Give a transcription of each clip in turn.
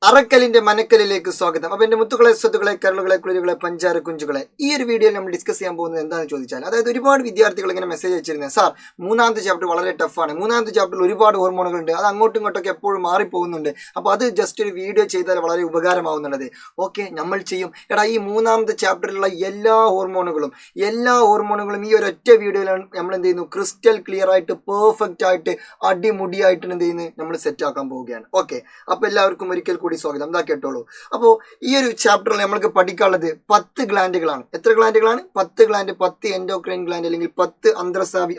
അറക്കലിന്റെ മനക്കലിലേക്ക് സ്വാഗതം. അപ്പൊ എന്റെ മുത്തുകളെ, സ്വത്തുക്കളെ, കരളുകളെ, കുളിരുകളെ, പഞ്ചാര കുഞ്ചുകളെ, ഈ ഒരു വീഡിയോയിൽ നമ്മൾ ഡിസ്കസ് ചെയ്യാൻ പോകുന്നത് എന്താണെന്ന് ചോദിച്ചാൽ, അതായത് ഒരുപാട് വിദ്യാർത്ഥികൾ ഇങ്ങനെ മെസ്സേജ് അയച്ചിരുന്നത്, സാർ മൂന്നാമത്തെ ചാപ്റ്റർ വളരെ ടഫാണ്, മൂന്നാമത്തെ ചാപ്റ്ററിൽ ഒരുപാട് ഹോർമോണുകൾ ഉണ്ട്, അത് അങ്ങോട്ടും ഇങ്ങോട്ടൊക്കെ എപ്പോഴും മാറിപ്പോകുന്നുണ്ട്, അപ്പോൾ അത് ജസ്റ്റ് ഒരു വീഡിയോ ചെയ്താൽ വളരെ ഉപകാരമാവുന്നുള്ളത്. ഓക്കെ, നമ്മൾ ചെയ്യും. എടാ, ഈ മൂന്നാമത്തെ ചാപ്റ്ററിലുള്ള എല്ലാ ഹോർമോണുകളും ഈ ഒരൊറ്റ വീഡിയോയിലാണ് നമ്മൾ എന്ത് ചെയ്യുന്നു, ക്രിസ്റ്റൽ ക്ലിയർ ആയിട്ട് പെർഫെക്റ്റ് ആയിട്ട് അടിമുടിയായിട്ട് എന്ത് ചെയ്യുന്നത്, നമ്മൾ സെറ്റ് ആക്കാൻ പോവുകയാണ്. ഓക്കെ, അപ്പോൾ എല്ലാവർക്കും ഒരിക്കൽ സ്വാഗതം. എന്താ കേട്ടോളൂ. അപ്പോൾ ഈ ഒരു ചാപ്റ്ററിൽ നമ്മൾക്ക് പഠിക്കാനുള്ളത് 10 ഗ്ലാൻഡുകളാണ്. എത്ര ഗ്ലാൻഡുകളാണ്? 10 ഗ്ലാൻഡ്, 10 എൻഡോക്രൈൻ ഗ്ലാൻഡ് അല്ലെങ്കിൽ 10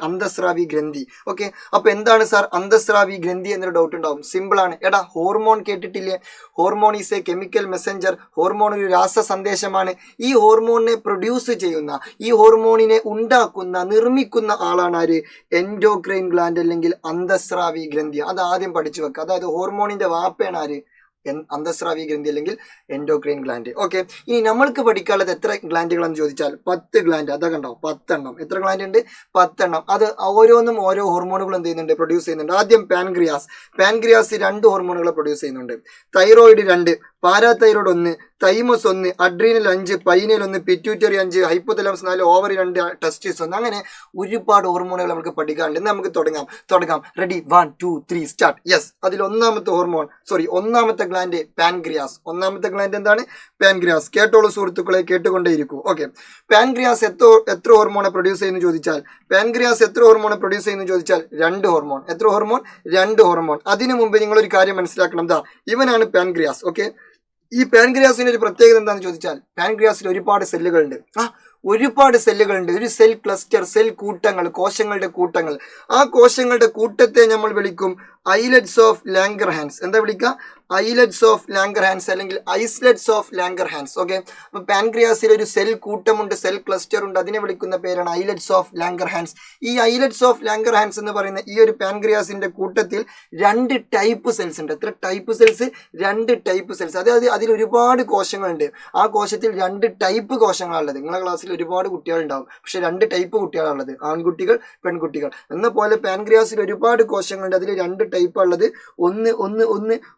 അന്തസ്രാവി ഗ്രന്ഥി. ഓക്കെ, അപ്പൊ എന്താണ് സാർ അന്തസ്രാവി ഗ്രന്ഥി എന്നൊരു ഡൗട്ട് ഉണ്ടാവും. സിമ്പിൾ ആണ്. എടാ, ഹോർമോൺ കേട്ടിട്ടില്ലേ? Hormone is A chemical Messenger. Hormone ഒരു രാസ സന്ദേശമാണ്. ഈ ഹോർമോണിനെ പ്രൊഡ്യൂസ് ചെയ്യുന്ന, ഈ ഹോർമോണിനെ ഉണ്ടാക്കുന്ന, നിർമ്മിക്കുന്ന ആളാണ് ആര്? എൻഡോക്രൈൻ ഗ്ലാൻഡ് അല്ലെങ്കിൽ അന്തസ്രാവി ഗ്രന്ഥി. അത് ആദ്യം പഠിച്ചു വെക്കുക. അതായത് ഹോർമോണിന്റെ വാപ്പയാണ് ആര്? അന്തസ്രാവി ഗ്രന്ഥി അല്ലെങ്കിൽ എൻഡോക്രൈൻ ഗ്ലാൻഡ്. ഓക്കെ, ഇനി നമ്മൾക്ക് പഠിക്കാനുള്ളത് എത്ര ഗ്ലാൻഡുകളെന്ന് ചോദിച്ചാൽ 10 ഗ്ലാൻഡ്. അതൊക്കെ ഉണ്ടാവും, 10 എണ്ണം. എത്ര ഗ്ലാൻഡ് ഉണ്ട്? 10 എണ്ണം. അത് ഓരോന്നും ഓരോ ഹോർമോണുകൾ എന്ത് ചെയ്യുന്നുണ്ട്, പ്രൊഡ്യൂസ് ചെയ്യുന്നുണ്ട്. ആദ്യം പാൻക്രിയാസ് 2 ഹോർമോണുകൾ പ്രൊഡ്യൂസ് ചെയ്യുന്നുണ്ട്. Thyroid 2, parathyroid 1, thymus 1, adrenal 5, pineal 1, pituitary 5, hypothalamus 4, ovary 2, ടെസ്റ്റിസ് 1. അങ്ങനെ ഒരുപാട് ഹോർമോണുകൾ നമുക്ക് പഠിക്കാനുണ്ട്. നമുക്ക് തുടങ്ങാം. Ready, 1 2 3 start. യെസ്, അതിൽ ഒന്നാമത്തെ ഗ്ലാൻഡ് പാൻക്രിയാസ്. ഒന്നാമത്തെ ഗ്ലാൻഡ് എന്താണ്? പാൻക്രിയാസ്. കേട്ടോളൂ സുഹൃത്തുക്കളെ, കേട്ടുകൊണ്ടേയിരിക്കൂ. ഓക്കെ, പാൻക്രിയാസ് എത്ര ഹോർമോണെ പ്രൊഡ്യൂസ് ചെയ്യുന്നു ചോദിച്ചാൽ, 2 ഹോർമോൺ. എത്ര ഹോർമോൺ? 2 ഹോർമോൺ. അതിനു മുമ്പ് നിങ്ങൾ ഒരു കാര്യം മനസ്സിലാക്കണം. ഇവനാണ് പാൻക്രിയാസ്. ഓക്കെ, ഈ പാൻക്രിയാസിന്റെ ഒരു പ്രത്യേകത എന്താണെന്ന് ചോദിച്ചാൽ, പാൻക്രിയാസിൽ ഒരുപാട് സെല്ലുകളുണ്ട്. ഒരു സെൽ ക്ലസ്റ്റർ, സെൽ കൂട്ടങ്ങൾ, കോശങ്ങളുടെ കൂട്ടങ്ങൾ. ആ കോശങ്ങളുടെ കൂട്ടത്തെ നമ്മൾ വിളിക്കും ഐലറ്റ്സ് ഓഫ് ലാംഗർഹാൻസ്. എന്താ വിളിക്കുക? ഐലറ്റ്സ് ഓഫ് ലാംഗർഹാൻസ് അല്ലെങ്കിൽ ഐസ്ലെറ്റ്സ് ഓഫ് ലാംഗർഹാൻസ്. ഓക്കെ, അപ്പൊ പാൻക്രിയാസിൽ ഒരു സെൽ കൂട്ടമുണ്ട്, സെൽ ക്ലസ്റ്റർ ഉണ്ട്. അതിനെ വിളിക്കുന്ന പേരാണ് ഐലറ്റ്സ് ഓഫ് ലാംഗർഹാൻസ്. ഈ ഐലറ്റ്സ് ഓഫ് ലാംഗർഹാൻസ് എന്ന് പറയുന്ന ഈ ഒരു പാൻക്രിയാസിന്റെ കൂട്ടത്തിൽ 2 ടൈപ്പ് സെൽസ് ഉണ്ട്. എത്ര ടൈപ്പ് സെൽസ്? 2 type cells. അതായത് അതിൽ ഒരുപാട് കോശങ്ങളുണ്ട്. ആ കോശത്തിൽ 2 ടൈപ്പ് കോശങ്ങളാണുള്ളത്. നിങ്ങളുടെ ക്ലാസ്സിൽ ഒരുപാട് കുട്ടികളുണ്ടാവും, പക്ഷെ 2 ടൈപ്പ് കുട്ടികളാണുള്ളത്, ആൺകുട്ടികൾ, പെൺകുട്ടികൾ എന്ന പോലെ. പാൻക്രിയാസിൽ ഒരുപാട് കോശങ്ങളുണ്ട്. അതിൽ 2 ടൈപ്പ് ഉള്ളത്.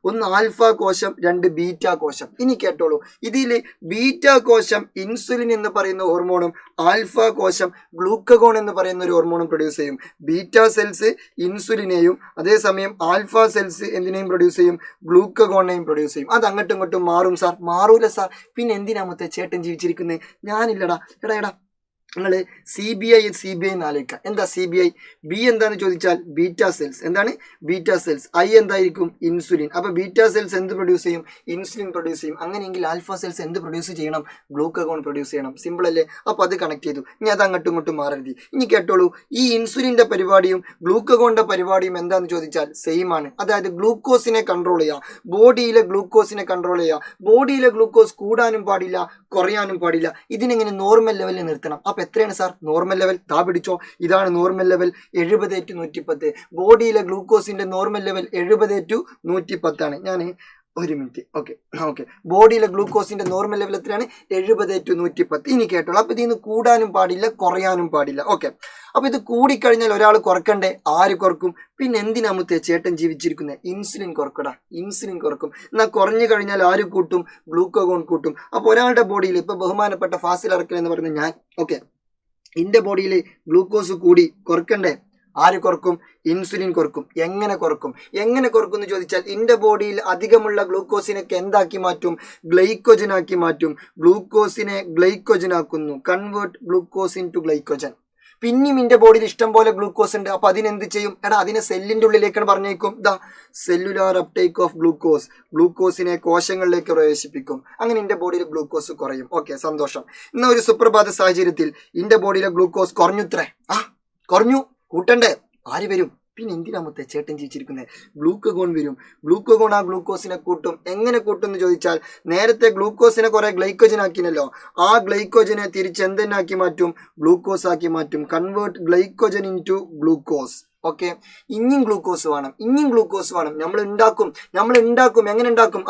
ഒന്ന് ആൽഫ കോശം, 2 ബീറ്റ കോശം. ഇനി കേട്ടോളൂ, ഇതിൽ ബീറ്റ കോശം ഇൻസുലിൻ എന്ന് പറയുന്ന ഹോർമോണും ആൽഫ കോശം ഗ്ലൂക്കഗോൺ എന്ന് പറയുന്ന ഒരു ഹോർമോണും പ്രൊഡ്യൂസ് ചെയ്യും. ബീറ്റ സെൽസ് ഇൻസുലിനെയും അതേസമയം ആൽഫ സെൽസ് എന്തിനേയും പ്രൊഡ്യൂസ് ചെയ്യും? ഗ്ലൂക്കഗോണിനെയും പ്രൊഡ്യൂസ് ചെയ്യും. അത് അങ്ങോട്ടും ഇങ്ങോട്ടും മാറും സാർ. മാറൂല സാർ. പിന്നെ എന്തിനാമത്തെ ചേട്ടൻ ജീവിച്ചിരിക്കുന്നത്? ഞാനില്ലടാ. എടാ നിങ്ങൾ സി ബി ഐ ആലോചിക്കുക. എന്താ സി ബി ഐ? ബി എന്താന്ന് ചോദിച്ചാൽ ബീറ്റ സെൽസ്. എന്താണ്? Beta cells. ഐ എന്തായിരിക്കും? ഇൻസുലിൻ. അപ്പൊ ബീറ്റ സെൽസ് എന്ത് പ്രൊഡ്യൂസ് ചെയ്യും? ഇൻസുലിൻ പ്രൊഡ്യൂസ് ചെയ്യും. അങ്ങനെയെങ്കിൽ ആൽഫ സെൽസ് എന്ത് പ്രൊഡ്യൂസ് ചെയ്യണം? ഗ്ലൂക്കഗോൺ പ്രൊഡ്യൂസ് ചെയ്യണം. സിമ്പിൾ അല്ലേ? അപ്പൊ അത് കണക്ട് ചെയ്തു. ഇനി അത് അങ്ങോട്ടും ഇങ്ങോട്ടും മാറരുത്. ഇനി കേട്ടോളൂ, ഈ ഇൻസുലിന്റെ പരിപാടിയും ഗ്ലൂക്കഗോണിന്റെ പരിപാടിയും എന്താന്ന് ചോദിച്ചാൽ സെയിം ആണ്. അതായത് ഗ്ലൂക്കോസിനെ കൺട്രോൾ ചെയ്യുക, ബോഡിയിലെ ഗ്ലൂക്കോസിനെ കൺട്രോൾ ചെയ്യുക. ബോഡിയിലെ ഗ്ലൂക്കോസ് കൂടാനും പാടില്ല, കുറയാനും പാടില്ല. ഇതിനെങ്ങനെ നോർമൽ ലെവലിൽ നിർത്തണം. അപ്പൊ എത്രയാണ് സാർ നോർമൽ ലെവൽ? പിടിച്ചോ, ഇതാണ് നോർമൽ ലെവൽ. 70/110. ബോഡിയിലെ ഗ്ലൂക്കോസിന്റെ നോർമൽ ലെവൽ 70/110 ആണ്. ഞാൻ ഒരു മിനിറ്റ്. ഓക്കെ, ബോഡിയിലെ ഗ്ലൂക്കോസിന്റെ നോർമൽ ലെവൽ എത്രയാണ്? 70/110. ഇനി കേട്ടോളൂ, അപ്പൊ ഇതിന്ന് കൂടാനും പാടില്ല, കുറയാനും പാടില്ല. ഓക്കെ, അപ്പൊ ഇത് കൂടിക്കഴിഞ്ഞാൽ ഒരാൾ കുറക്കണ്ടേ? ആര് കുറക്കും? പിന്നെ എന്തിനാമത്തെ ചേട്ടൻ ജീവിച്ചിരിക്കുന്നത്? ഇൻസുലിൻ കുറക്കടാ, ഇൻസുലിൻ കുറക്കും. എന്നാൽ കുറഞ്ഞു കഴിഞ്ഞാൽ ആര് കൂട്ടും? ഗ്ലൂക്കഗോൺ കൂട്ടും. അപ്പൊ ഒരാളുടെ ബോഡിയിൽ, ഇപ്പൊ ബഹുമാനപ്പെട്ട ഫാസിൽ അറക്കൽ എന്ന് പറയുന്നത് ഞാൻ, ഓക്കെ, എന്റെ ബോഡിയിൽ ഗ്ലൂക്കോസ് കൂടി, കുറക്കണ്ടേ? ആര് കുറക്കും? ഇൻസുലിൻ കുറക്കും. എങ്ങനെ കുറക്കും എന്ന് ചോദിച്ചാൽ, എന്റെ ബോഡിയിൽ അധികമുള്ള ഗ്ലൂക്കോസിനൊക്കെ എന്താക്കി മാറ്റും? ഗ്ലൈക്കോജൻ ആക്കി മാറ്റും. ഗ്ലൂക്കോസിനെ ഗ്ലൈക്കോജൻ ആക്കുന്നു. Convert glucose into glycogen. പിന്നെയും എന്റെ ബോഡിയിൽ ഇഷ്ടം പോലെ ഗ്ലൂക്കോസ് ഉണ്ട്. അപ്പൊ അതിനെന്ത് ചെയ്യും? അതിനെ സെല്ലിന്റെ ഉള്ളിലേക്കാണ് പറഞ്ഞേക്കും. Cellular uptake of glucose. ഗ്ലൂക്കോസിനെ കോശങ്ങളിലേക്ക് പ്രവേശിപ്പിക്കും. അങ്ങനെ എന്റെ ബോഡിയിൽ ഗ്ലൂക്കോസ് കുറയും. ഓക്കെ, സന്തോഷം. ഇന്ന ഒരു സുപ്രഭാത സാഹചര്യത്തിൽ എന്റെ ബോഡിയിലെ ഗ്ലൂക്കോസ് കുറഞ്ഞുത്രേ. കുറഞ്ഞു, കൂട്ടണ്ടേ? ആര് വരും? പിന്നെ എന്തിനാമത്തെ ചേട്ടൻ ജീവിച്ചിരിക്കുന്നത്? ഗ്ലൂക്കഗോൺ വരും. ഗ്ലൂക്കഗോൺ ആ ഗ്ലൂക്കോസിനെ കൂട്ടും. എങ്ങനെ കൂട്ടും എന്ന് ചോദിച്ചാൽ, നേരത്തെ ഗ്ലൂക്കോസിനെ കുറെ ഗ്ലൈക്കോജൻ ആക്കിനല്ലോ, ആ ഗ്ലൈക്കോജനെ തിരിച്ച് എന്തെന്നാക്കി മാറ്റും? ഗ്ലൂക്കോസ് ആക്കി മാറ്റും. Convert glycogen into glucose. Okay, ഇനിയും ഗ്ലൂക്കോസ് വേണം. നമ്മൾ ഉണ്ടാക്കും. എങ്ങനെ ഉണ്ടാക്കും?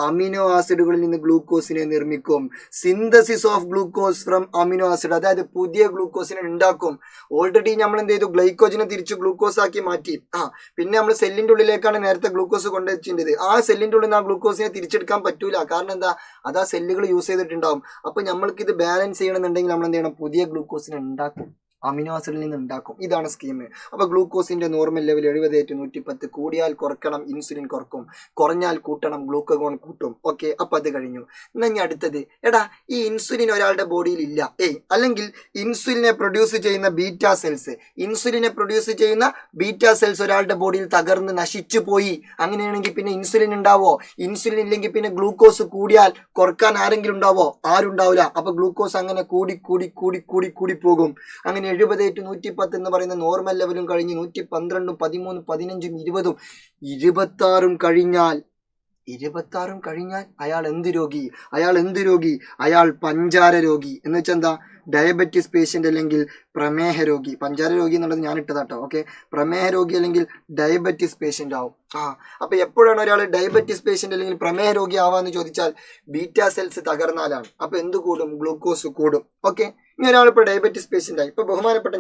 അമിനോ ആസിഡുകളിൽ നിന്ന് ഗ്ലൂക്കോസിനെ നിർമ്മിക്കും. Synthesis of glucose from amino acid, അതായത് പുതിയ ഗ്ലൂക്കോസിനെ ഉണ്ടാക്കും. ഓൾറെഡി നമ്മൾ എന്ത് ചെയ്തു, ഗ്ലൈക്കോജനെ തിരിച്ച് ഗ്ലൂക്കോസ് ആക്കി മാറ്റി. പിന്നെ നമ്മൾ സെല്ലിന്റെ ഉള്ളിലേക്കാണ് നേരത്തെ ഗ്ലൂക്കോസ് കൊണ്ടുവച്ചിട്ടുള്ളത്. ആ സെല്ലിന്റെ ഉള്ളിൽ നിന്ന് ആ ഗ്ലൂക്കോസിനെ തിരിച്ചെടുക്കാൻ പറ്റൂല. കാരണം എന്താ, അത് ആ സെല്ലുകൾ യൂസ് ചെയ്തിട്ടുണ്ടാവും. അപ്പൊ നമ്മൾക്ക് ഇത് ബാലൻസ് ചെയ്യണമെന്നുണ്ടെങ്കിൽ നമ്മൾ എന്ത് ചെയ്യണം, പുതിയ ഗ്ലൂക്കോസിനെ ഉണ്ടാക്കും, അമിനോ ആസിഡിൽ നിന്ന് ഉണ്ടാക്കും. ഇതാണ് സ്കീം. അപ്പൊ ഗ്ലൂക്കോസിന്റെ നോർമൽ ലെവൽ 70/110, കൂടിയാൽ കുറക്കണം, ഇൻസുലിൻ കുറക്കും, കുറഞ്ഞാൽ കൂട്ടണം, ഗ്ലൂക്കഗോൺ കൂട്ടും. ഓക്കെ, അപ്പൊ അത് കഴിഞ്ഞു. ഇനി അടുത്തത്, എടാ ഈ ഇൻസുലിൻ ഒരാളുടെ ബോഡിയിൽ ഇല്ല, അല്ലെങ്കിൽ ഇൻസുലിനെ പ്രൊഡ്യൂസ് ചെയ്യുന്ന ബീറ്റാ സെൽസ് ഒരാളുടെ ബോഡിയിൽ തകർന്ന് നശിച്ചു പോയി. അങ്ങനെയാണെങ്കിൽ പിന്നെ ഇൻസുലിൻ ഉണ്ടാവോ? ഇൻസുലിൻ ഇല്ലെങ്കിൽ പിന്നെ ഗ്ലൂക്കോസ് കൂടിയാൽ കുറക്കാൻ ആരെങ്കിലും ഉണ്ടാവോ? ആരും ഉണ്ടാവില്ല. അപ്പൊ ഗ്ലൂക്കോസ് അങ്ങനെ കൂടി കൂടി കൂടി കൂടി കൂടി പോകും. അങ്ങനെ 70/110 എന്ന് പറയുന്ന നോർമൽ ലെവലും കഴിഞ്ഞ് 112, 13, 15, 20, 26 കഴിഞ്ഞാൽ അയാൾ എന്ത് രോഗി? അയാൾ പഞ്ചാര രോഗി. എന്ന് വെച്ചാൽ എന്താ, ഡയബറ്റിസ് പേഷ്യന്റ് അല്ലെങ്കിൽ പ്രമേഹ രോഗി. പഞ്ചാര രോഗി എന്നുള്ളത് ഞാൻ ഇട്ടതാട്ടോ. ഓക്കെ, പ്രമേഹ രോഗി അല്ലെങ്കിൽ ഡയബറ്റിസ് പേഷ്യന്റ് ആവും. അപ്പൊ എപ്പോഴാണ് ഒരാൾ ഡയബറ്റിസ് പേഷ്യന്റ് അല്ലെങ്കിൽ പ്രമേഹ രോഗി ആവാന്ന് ചോദിച്ചാൽ ബീറ്റാ സെൽസ് തകർന്നാലാണ്. അപ്പൊ എന്ത് കൂടും? ഗ്ലൂക്കോസ് കൂടും. ഓക്കെ, ഇനി ഒരാളിപ്പോ ഡയബറ്റിസ് പേഷ്യന്റ് ആയി. ഇപ്പൊ ബഹുമാനപ്പെട്ട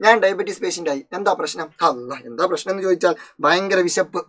ഞാൻ ഡയബറ്റിസ് പേഷ്യന്റ് ആയി. എന്താ പ്രശ്നം? എന്താ പ്രശ്നം എന്ന് ചോദിച്ചാൽ ഭയങ്കര വിശപ്പ്,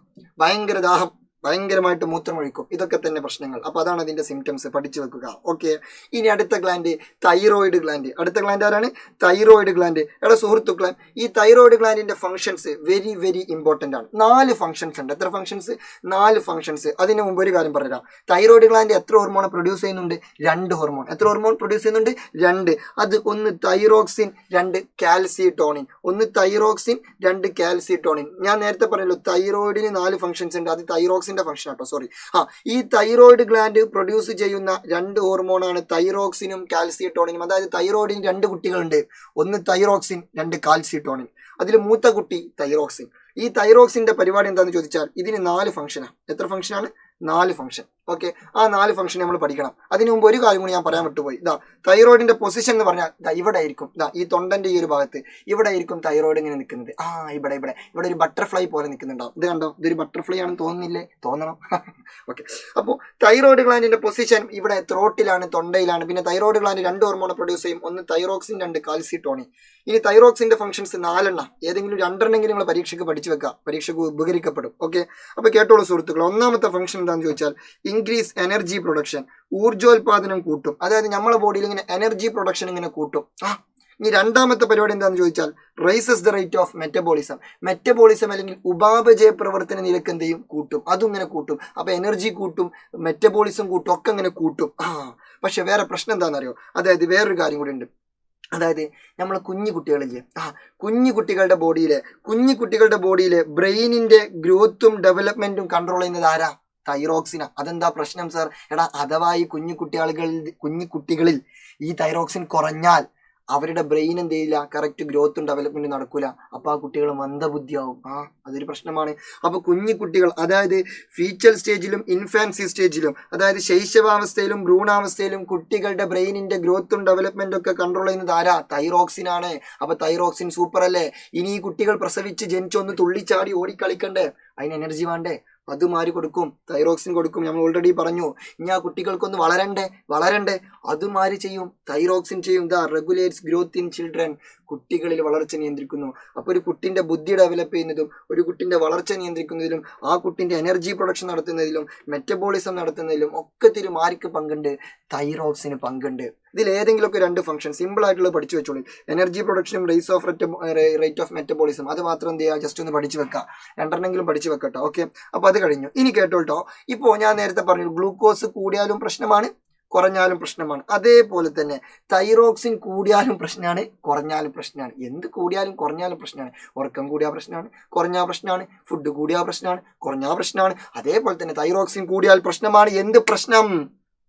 ഭയങ്കര ദാഹം, ഭയങ്കരമായിട്ട് മൂത്രമൊഴിക്കും. ഇതൊക്കെ തന്നെ പ്രശ്നങ്ങൾ. അപ്പൊ അതാണ് അതിന്റെ സിംറ്റംസ്, പഠിച്ചു വെക്കുക. ഓക്കെ, ഇനി അടുത്ത ഗ്ലാൻഡ് തൈറോയിഡ് ഗ്ലാൻഡ്. അടുത്ത ഗ്ലാൻഡ് ആരാണ്? Thyroid gland. എടാ സുഹൃത്തുക്കളെ, ഈ തൈറോയിഡ് ഗ്ലാൻഡിന്റെ ഫംഗ്ഷൻസ് വെരി വെരി ഇമ്പോർട്ടന്റ് ആണ്. 4 ഫംഗ്ഷൻസ് ഉണ്ട്. എത്ര ഫംഗ്ഷൻസ്? 4 ഫംഗ്ഷൻസ്. അതിന് മുമ്പ് ഒരു കാര്യം പറയാം. തൈറോയിഡ് ഗ്ലാൻഡ് എത്ര ഹോർമോൺ പ്രൊഡ്യൂസ് ചെയ്യുന്നുണ്ട്? 2 ഹോർമോൺ. എത്ര ഹോർമോൺ പ്രൊഡ്യൂസ് ചെയ്യുന്നുണ്ട്? 2. അത് ഒന്ന് തൈറോക്സിൻ, 2 കാൽസിട്ടോണിൻ. ഒന്ന് തൈറോക്സിൻ, 2 കാൽസിട്ടോണിൻ. ഞാൻ നേരത്തെ പറഞ്ഞല്ലോ തൈറോയിഡിന് 4 ഫംഗ്ഷൻസ് ഉണ്ട്. അത് തൈറോക്സിന്റെ ഫംഗ്ഷൻ ആട്ടോ, സോറി. ഈ തൈറോയിഡ് ഗ്ലാൻഡ് പ്രൊഡ്യൂസ് ചെയ്യുന്ന 2 ഹോർമോണാണ് തൈറോക്സിനും കാൽസിട്ടോണിനും. അതായത് തൈറോയിഡിന് 2 കുട്ടികളുണ്ട്. ഒന്ന് തൈറോക്സിൻ, 2 കാൽസിട്ടോണിൻ. അതിൽ മൂത്ത കുട്ടി തൈറോക്സിൻ. ഈ തൈറോക്സിന്റെ പരിപാടി എന്താണെന്ന് ചോദിച്ചാൽ ഇതിന് 4 ഫംഗ്ഷനാണ്. എത്ര ഫംഗ്ഷനാണ്? 4 ഫംഗ്ഷൻ. ഓക്കെ, ആ 4 ഫംഗ്ഷൻ നമ്മൾ പഠിക്കണം. അതിനു മുമ്പ് ഒരു കാര്യം കൂടി ഞാൻ പറയാൻ വിട്ടുപോയി. തൈറോയിഡിന്റെ പൊസിഷൻ എന്ന് പറഞ്ഞാൽ ഇവിടെ ആയിരിക്കും. ഈ തൊണ്ടന്റെ ഈ ഒരു ഭാഗത്ത് ഇവിടെ ആയിരിക്കും തൈറോയിഡ് ഇങ്ങനെ നിൽക്കുന്നത്. ഇവിടെ ഒരു ബട്ടർഫ്ലൈ പോലെ നിൽക്കുന്നുണ്ടാവും. ഇത് കണ്ടോ? ഇതൊരു ബട്ടർഫ്ലൈ ആണെന്ന് തോന്നുന്നില്ലേ? തോന്നണം. ഓക്കെ, അപ്പോൾ തൈറോയിഡ് ഗ്ലാൻഡിന്റെ പൊസിഷൻ ഇവിടെ ത്രോട്ടിലാണ്, തൊണ്ടയിലാണ്. പിന്നെ തൈറോയിഡ് ഗ്ലാൻഡ് 2 ഹോർമോൺ പ്രൊഡ്യൂസ് ചെയ്യും. ഒന്ന് തൈറോക്സിൻ, 2 കാൽസിട്ടോണിൻ. ഇനി തൈറോക്സിന്റെ ഫംഗ്ഷൻസ് 4 എണ്ണം. ഏതെങ്കിലും 2 എണ്ണെങ്കിലും നിങ്ങൾ പരീക്ഷയ്ക്ക് പഠിച്ചു വെക്കുക, പരീക്ഷയ്ക്ക് ഉപകരിക്കപ്പെടും. ഓക്കെ, അപ്പൊ കേട്ടോളൂ സുഹൃത്തുക്കൾ. ഒന്നാമത്തെ ഫംഗ്ഷൻ എന്താണെന്ന് ചോദിച്ചാൽ ഇൻക്രീസ് എനർജി പ്രൊഡക്ഷൻ, ഊർജോൽപാദനം കൂട്ടും. അതായത് നമ്മളെ ബോഡിയിൽ ഇങ്ങനെ എനർജി പ്രൊഡക്ഷൻ ഇങ്ങനെ കൂട്ടും. ഇനി രണ്ടാമത്തെ പരിപാടി എന്താണെന്ന് ചോദിച്ചാൽ rises the rate of metabolism അല്ലെങ്കിൽ ഉപാപചയ പ്രവർത്തന നിരക്ക് എന്ത് ചെയ്യും? കൂട്ടും. അതും ഇങ്ങനെ കൂട്ടും. അപ്പൊ എനർജി കൂട്ടും, മെറ്റബോളിസം കൂട്ടും, ഒക്കെ ഇങ്ങനെ കൂട്ടും. പക്ഷെ വേറെ പ്രശ്നം എന്താണെന്നറിയോ? അതായത് വേറൊരു കാര്യം കൂടി ഉണ്ട്. അതായത് നമ്മളെ കുഞ്ഞു കുട്ടികളില്ലേ, കുഞ്ഞു കുട്ടികളുടെ ബോഡിയിലെ ബ്രെയിനിന്റെ ഗ്രോത്തും ഡെവലപ്മെന്റും കൺട്രോൾ ചെയ്യുന്നത് ആരാ? തൈറോക്സിന. അതെന്താ പ്രശ്നം സാർ? എടാ, അഥവാ ഈ കുഞ്ഞു കുട്ടികളിൽ ഈ തൈറോക്സിൻ കുറഞ്ഞാൽ അവരുടെ ബ്രെയിൻ എന്ത് ചെയ്യില്ല, കറക്റ്റ് ഗ്രോത്തും ഡെവലപ്മെന്റും നടക്കൂല. അപ്പൊ ആ കുട്ടികൾ മന്ദബുദ്ധിയാവും. അതൊരു പ്രശ്നമാണ്. അപ്പൊ കുഞ്ഞു കുട്ടികൾ, അതായത് ഫീച്ചൽ സ്റ്റേജിലും ഇൻഫാൻസി സ്റ്റേജിലും, അതായത് ശൈശവാവസ്ഥയിലും ഭ്രൂണാവസ്ഥയിലും കുട്ടികളുടെ ബ്രെയിനിന്റെ ഗ്രോത്തും ഡെവലപ്മെന്റും ഒക്കെ കൺട്രോൾ ചെയ്യുന്നത് ആരാ? തൈറോക്സിൻ ആണ്. അപ്പൊ തൈറോക്സിൻ സൂപ്പർ അല്ലേ? ഇനി ഈ കുട്ടികൾ പ്രസവിച്ച് ജനിച്ചൊന്ന് തുള്ളിച്ചാടി ഓടിക്കളിക്കണ്ടേ? അതിന് എനർജി വേണ്ടേ? അതും ആര് കൊടുക്കും? തൈറോക്സിൻ കൊടുക്കും. നമ്മൾ ഓൾറെഡി പറഞ്ഞു. ഇനി ആ കുട്ടികൾക്കൊന്ന് വളരണ്ടേ, അതും ആര് ചെയ്യും? തൈറോക്സിൻ ചെയ്യും. Regulates growth in children. കുട്ടികളിൽ വളർച്ച നിയന്ത്രിക്കുന്നു. അപ്പോൾ ഒരു കുട്ടിന്റെ ബുദ്ധി ഡെവലപ്പ് ചെയ്യുന്നതും ഒരു കുട്ടിന്റെ വളർച്ച നിയന്ത്രിക്കുന്നതിലും ആ കുട്ടിന്റെ എനർജി പ്രൊഡക്ഷൻ നടത്തുന്നതിലും മെറ്റബോളിസം നടത്തുന്നതിലും ഒക്കെ ആർക്ക് പങ്കുണ്ട്? തൈറോക്സിന് പങ്കുണ്ട്. ഇതിൽ ഏതെങ്കിലുമൊക്കെ 2 ഫംഗ്ഷൻ സിമ്പിൾ ആയിട്ടുള്ളത് പഠിച്ചു വെച്ചോളൂ. എനർജി പ്രൊഡക്ഷനും റേറ്റ് ഓഫ് മെറ്റബോളിസം. അത് മാത്രം എന്ത് ചെയ്യുക? ജസ്റ്റ് ഒന്ന് പഠിച്ചു വെക്കുക. 2 എണ്ണെങ്കിലും പഠിച്ചു വെക്കട്ടോ. ഓക്കെ, അപ്പൊ അത് കഴിഞ്ഞു. ഇനി കേട്ടോട്ടോ. ഇപ്പോൾ ഞാൻ നേരത്തെ പറഞ്ഞു ഗ്ലൂക്കോസ് കൂടിയാലും പ്രശ്നമാണ്, കുറഞ്ഞാലും പ്രശ്നമാണ്. അതേപോലെ തന്നെ തൈറോക്സിൻ കൂടിയാലും പ്രശ്നമാണ്, കുറഞ്ഞാലും പ്രശ്നമാണ്. എന്ത് കൂടിയാലും കുറഞ്ഞാലും പ്രശ്നമാണ്. ഉറക്കം കൂടിയാൽ പ്രശ്നമാണ്, കുറഞ്ഞാൽ പ്രശ്നമാണ്. ഫുഡ് കൂടിയാൽ പ്രശ്നമാണ്, കുറഞ്ഞാൽ പ്രശ്നമാണ്. അതേപോലെ തന്നെ തൈറോക്സിൻ കൂടിയാൽ പ്രശ്നമാണ്. എന്ത് പ്രശ്നം?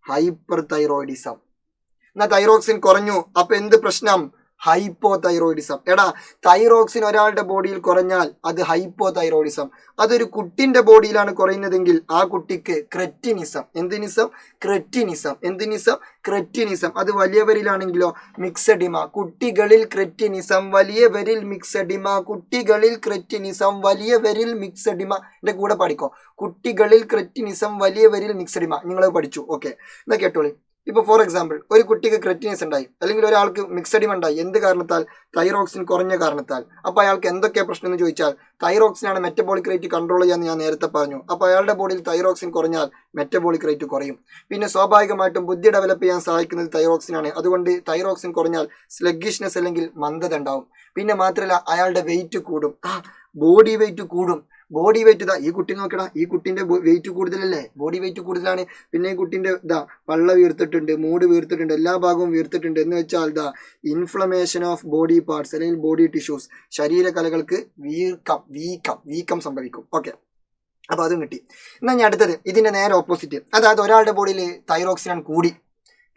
Hyper thyroidism. എന്നാ തൈറോക്സിൻ കുറഞ്ഞു, അപ്പൊ എന്ത് പ്രശ്നം? Hypo thyroidism. എടാ തൈറോക്സിൻ ഒരാളുടെ ബോഡിയിൽ കുറഞ്ഞാൽ അത് ഹൈപ്പോ തൈറോയിഡിസം. അതൊരു കുട്ടിന്റെ ബോഡിയിലാണ് കുറയുന്നതെങ്കിൽ ആ കുട്ടിക്ക് ക്രെറ്റിനിസം. എന്തിനിസം? ക്രെറ്റിനിസം. എന്തിനിസം? ക്രെറ്റിനിസം. അത് വലിയവരിലാണെങ്കിലോ മിക്സഡിമ. കുട്ടികളിൽ ക്രെറ്റിനിസം, വലിയവരിൽ മിക്സഡിമ. കുട്ടികളിൽ ക്രെറ്റിനിസം, വലിയവരിൽ മിക്സഡിമ. എന്റെ കൂടെ പഠിക്കോ. കുട്ടികളിൽ ക്രെറ്റിനിസം, വലിയവരിൽ മിക്സഡിമ. നിങ്ങൾ പഠിച്ചു. ഓക്കെ, എന്നാ കേട്ടോളി. ഇപ്പൊ ഫോർ എക്സാമ്പിൾ ഒരു കുട്ടിക്ക് ക്രെറ്റിനിസ് ഉണ്ടായി, അല്ലെങ്കിൽ ഒരാൾക്ക് മിക്സഡിമ ഉണ്ടായി. എന്ത് കാരണത്താൽ? തൈറോക്സിൻ കുറഞ്ഞ കാരണത്താൽ. അപ്പൊ അയാൾക്ക് എന്തൊക്കെയാ പ്രശ്നം എന്ന് ചോദിച്ചാൽ, തൈറോക്സിനാണ് മെറ്റബോളിക് റേറ്റ് കൺട്രോൾ ചെയ്യാന്ന് ഞാൻ നേരത്തെ പറഞ്ഞു. അപ്പൊ അയാളുടെ ബോഡിയിൽ തൈറോക്സിൻ കുറഞ്ഞാൽ മെറ്റബോളിക് റേറ്റ് കുറയും. പിന്നെ സ്വാഭാവികമായിട്ടും ബുദ്ധി ഡെവലപ്പ് ചെയ്യാൻ സഹായിക്കുന്നത് തൈറോക്സിനാണ്. അതുകൊണ്ട് തൈറോക്സിൻ കുറഞ്ഞാൽ സ്ലഗ്ഗിഷ്നെസ് അല്ലെങ്കിൽ മന്ദത ഉണ്ടാവും. പിന്നെ മാത്രമല്ല അയാളുടെ വെയിറ്റ് കൂടും, ബോഡി വെയിറ്റ് കൂടും. ബോഡി വെയിറ്റ് ഇതാ ഈ കുട്ടി നോക്കടാ, ഈ കുട്ടിന്റെ വെയിറ്റ് കൂടുതലല്ലേ, ബോഡി വെയിറ്റ് കൂടുതലാണ്. പിന്നെ ഈ കുട്ടിന്റെ ഇതാ പള്ള വീർത്തിട്ടുണ്ട്, മൂട് വീർത്തിട്ടുണ്ട്, എല്ലാ ഭാഗവും വീർത്തിട്ടുണ്ട്. എന്ന് വെച്ചാൽ ഇതാ ഇൻഫ്ലമേഷൻ ഓഫ് ബോഡി പാർട്സ് അല്ലെങ്കിൽ ബോഡി ടിഷ്യൂസ്, ശരീരകലകൾക്ക് വീക്കം സംഭവിക്കും. ഓക്കെ, അപ്പൊ അതും കിട്ടി. എന്നാൽ ഞാൻ അടുത്തത് ഇതിന്റെ നേരെ ഓപ്പോസിറ്റ്. അതായത് ഒരാളുടെ ബോഡിയിൽ തൈറോക്സിൻ കൂടി.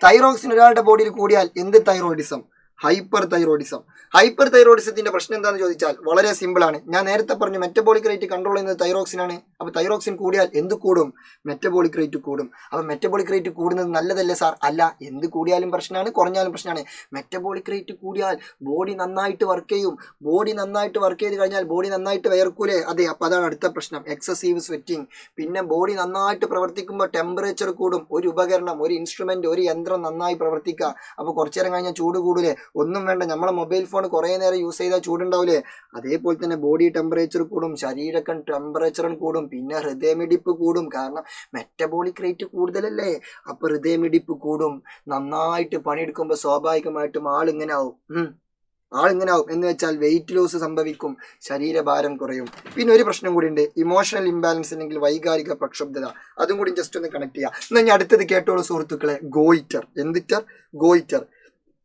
തൈറോക്സിൻ ഒരാളുടെ ബോഡിയിൽ കൂടിയാൽ എന്ത് തൈറോയിഡിസം? Hyper thyroidism. ഹൈപ്പർ തൈറോയിഡിസത്തിന്റെ പ്രശ്നം എന്താണെന്ന് ചോദിച്ചാൽ വളരെ സിമ്പിൾ ആണ്. ഞാൻ നേരത്തെ പറഞ്ഞു മെറ്റബോളിക് റേറ്റ് കൺട്രോൾ ചെയ്യുന്നത് തൈറോക്സിൻ ആണ്. അപ്പൊ തൈറോക്സിൻ കൂടിയാൽ എന്ത് കൂടും? മെറ്റബോളിക് റേറ്റ് കൂടും. അപ്പൊ മെറ്റബോളിക് റേറ്റ് കൂടുന്നത് നല്ലതല്ലേ സാർ? അല്ല, എന്ത് കൂടിയാലും പ്രശ്നമാണ്, കുറഞ്ഞാലും പ്രശ്നമാണ്. മെറ്റബോളിക് റേറ്റ് കൂടിയാൽ ബോഡി നന്നായിട്ട് വർക്ക് ചെയ്യും. ബോഡി നന്നായിട്ട് വർക്ക് ചെയ്ത് കഴിഞ്ഞാൽ ബോഡി നന്നായിട്ട് വിയർക്കൂലേ? അതെ, അപ്പൊ അതാണ് അടുത്ത പ്രശ്നം, എക്സസീവ് സ്വെറ്റിംഗ്. പിന്നെ ബോഡി നന്നായിട്ട് പ്രവർത്തിക്കുമ്പോൾ ടെമ്പറേച്ചർ കൂടും. ഒരു ഉപകരണം, ഒരു ഇൻസ്ട്രുമെന്റ്, ഒരു യന്ത്രം നന്നായി പ്രവർത്തിക്കുക. അപ്പൊ കുറച്ചു നേരം കഴിഞ്ഞാൽ ചൂട് കൂടൂലേ? ഒന്നും വേണ്ട, നമ്മളെ മൊബൈൽ ഫോൺ കുറേ നേരം യൂസ് ചെയ്താൽ ചൂടുണ്ടാവില്ലേ? അതേപോലെ തന്നെ ബോഡി ടെമ്പറേച്ചർ കൂടും, ശരീരക്കം ടെമ്പറേച്ചറും കൂടും. പിന്നെ ഹൃദയമിടിപ്പ് കൂടും, കാരണം മെറ്റബോളിക് റേറ്റ് കൂടുതലല്ലേ. അപ്പൊ ഹൃദയമിടിപ്പ് കൂടും. നന്നായിട്ട് പണിയെടുക്കുമ്പോൾ സ്വാഭാവികമായിട്ടും ആളിങ്ങനെ ആവും. എന്ന് വെച്ചാൽ വെയിറ്റ് ലോസ് സംഭവിക്കും, ശരീരഭാരം കുറയും. പിന്നെ ഒരു പ്രശ്നം കൂടി ഉണ്ട്, ഇമോഷണൽ ഇംബാലൻസ് അല്ലെങ്കിൽ വൈകാരിക പ്രക്ഷുബ്ധത. അതും കൂടി ജസ്റ്റ് ഒന്ന് കണക്ട് ചെയ്യാം. എന്നാൽ ഞാൻ അടുത്തത് കേട്ടോളൂ സുഹൃത്തുക്കളെ, ഗോയിറ്റർ. എന്തിറ്റർ? ഗോയിറ്റർ.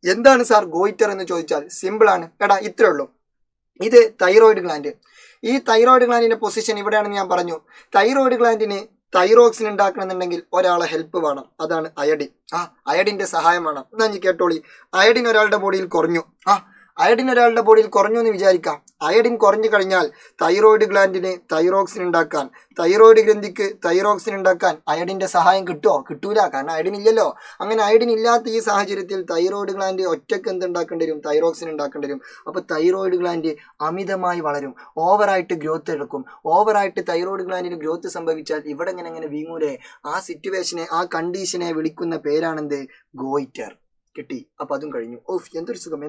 എന്താണ് സാർ ഗോയിറ്റർ എന്ന് ചോദിച്ചാൽ സിമ്പിൾ ആണ്. എടാ ഇത്രേ ഉള്ളൂ, ഇത് തൈറോയിഡ് ഗ്ലാൻഡ്. ഈ തൈറോയിഡ് ഗ്ലാൻഡിന്റെ പൊസിഷൻ ഇവിടെയാണെന്ന് ഞാൻ പറഞ്ഞു. തൈറോയിഡ് ഗ്ലാൻഡിന് തൈറോക്സിൻ ഉണ്ടാക്കണമെന്നുണ്ടെങ്കിൽ ഒരാളെ ഹെൽപ്പ് വേണം, അതാണ് അയഡിൻ. അയഡിന്റെ സഹായം വേണം. എന്നാ ഞാൻ കേട്ടോളി, അയഡിൻ ഒരാളുടെ ബോഡിയിൽ കുറഞ്ഞു. അയഡിൻ ഒരാളുടെ ബോഡിയിൽ കുറഞ്ഞു എന്ന് വിചാരിക്കാം. അയഡിൻ കുറഞ്ഞു കഴിഞ്ഞാൽ തൈറോയിഡ് ഗ്ലാൻഡിന് തൈറോക്സിൻ ഉണ്ടാക്കാൻ, തൈറോയിഡ് ഗ്രന്ഥിക്ക് തൈറോക്സിൻ ഉണ്ടാക്കാൻ അയഡിന്റെ സഹായം കിട്ടുമോ? കിട്ടൂല, കാരണം അയഡിൻ ഇല്ലല്ലോ. അങ്ങനെ അയഡിൻ ഇല്ലാത്ത ഈ സാഹചര്യത്തിൽ തൈറോയിഡ് ഗ്ലാൻഡ് ഒറ്റയ്ക്ക് എന്തുണ്ടാക്കേണ്ടി വരും? തൈറോക്സിൻ ഉണ്ടാക്കേണ്ടി വരും. അപ്പോൾ തൈറോയിഡ് ഗ്ലാൻഡ് അമിതമായി വളരും, ഓവറായിട്ട് ഗ്രോത്ത് എടുക്കും. ഓവറായിട്ട് തൈറോയിഡ് ഗ്ലാൻഡിന് ഗ്രോത്ത് സംഭവിച്ചാൽ ഇവിടെ ഇങ്ങനെ വീങ്ങൂലേ? ആ സിറ്റുവേഷനെ, ആ കണ്ടീഷനെ വിളിക്കുന്ന പേരാണെന്ത്? ഗോയിറ്റർ. കിട്ടി. അപ്പൊ അതും കഴിഞ്ഞു. എന്തൊരു സുഖം.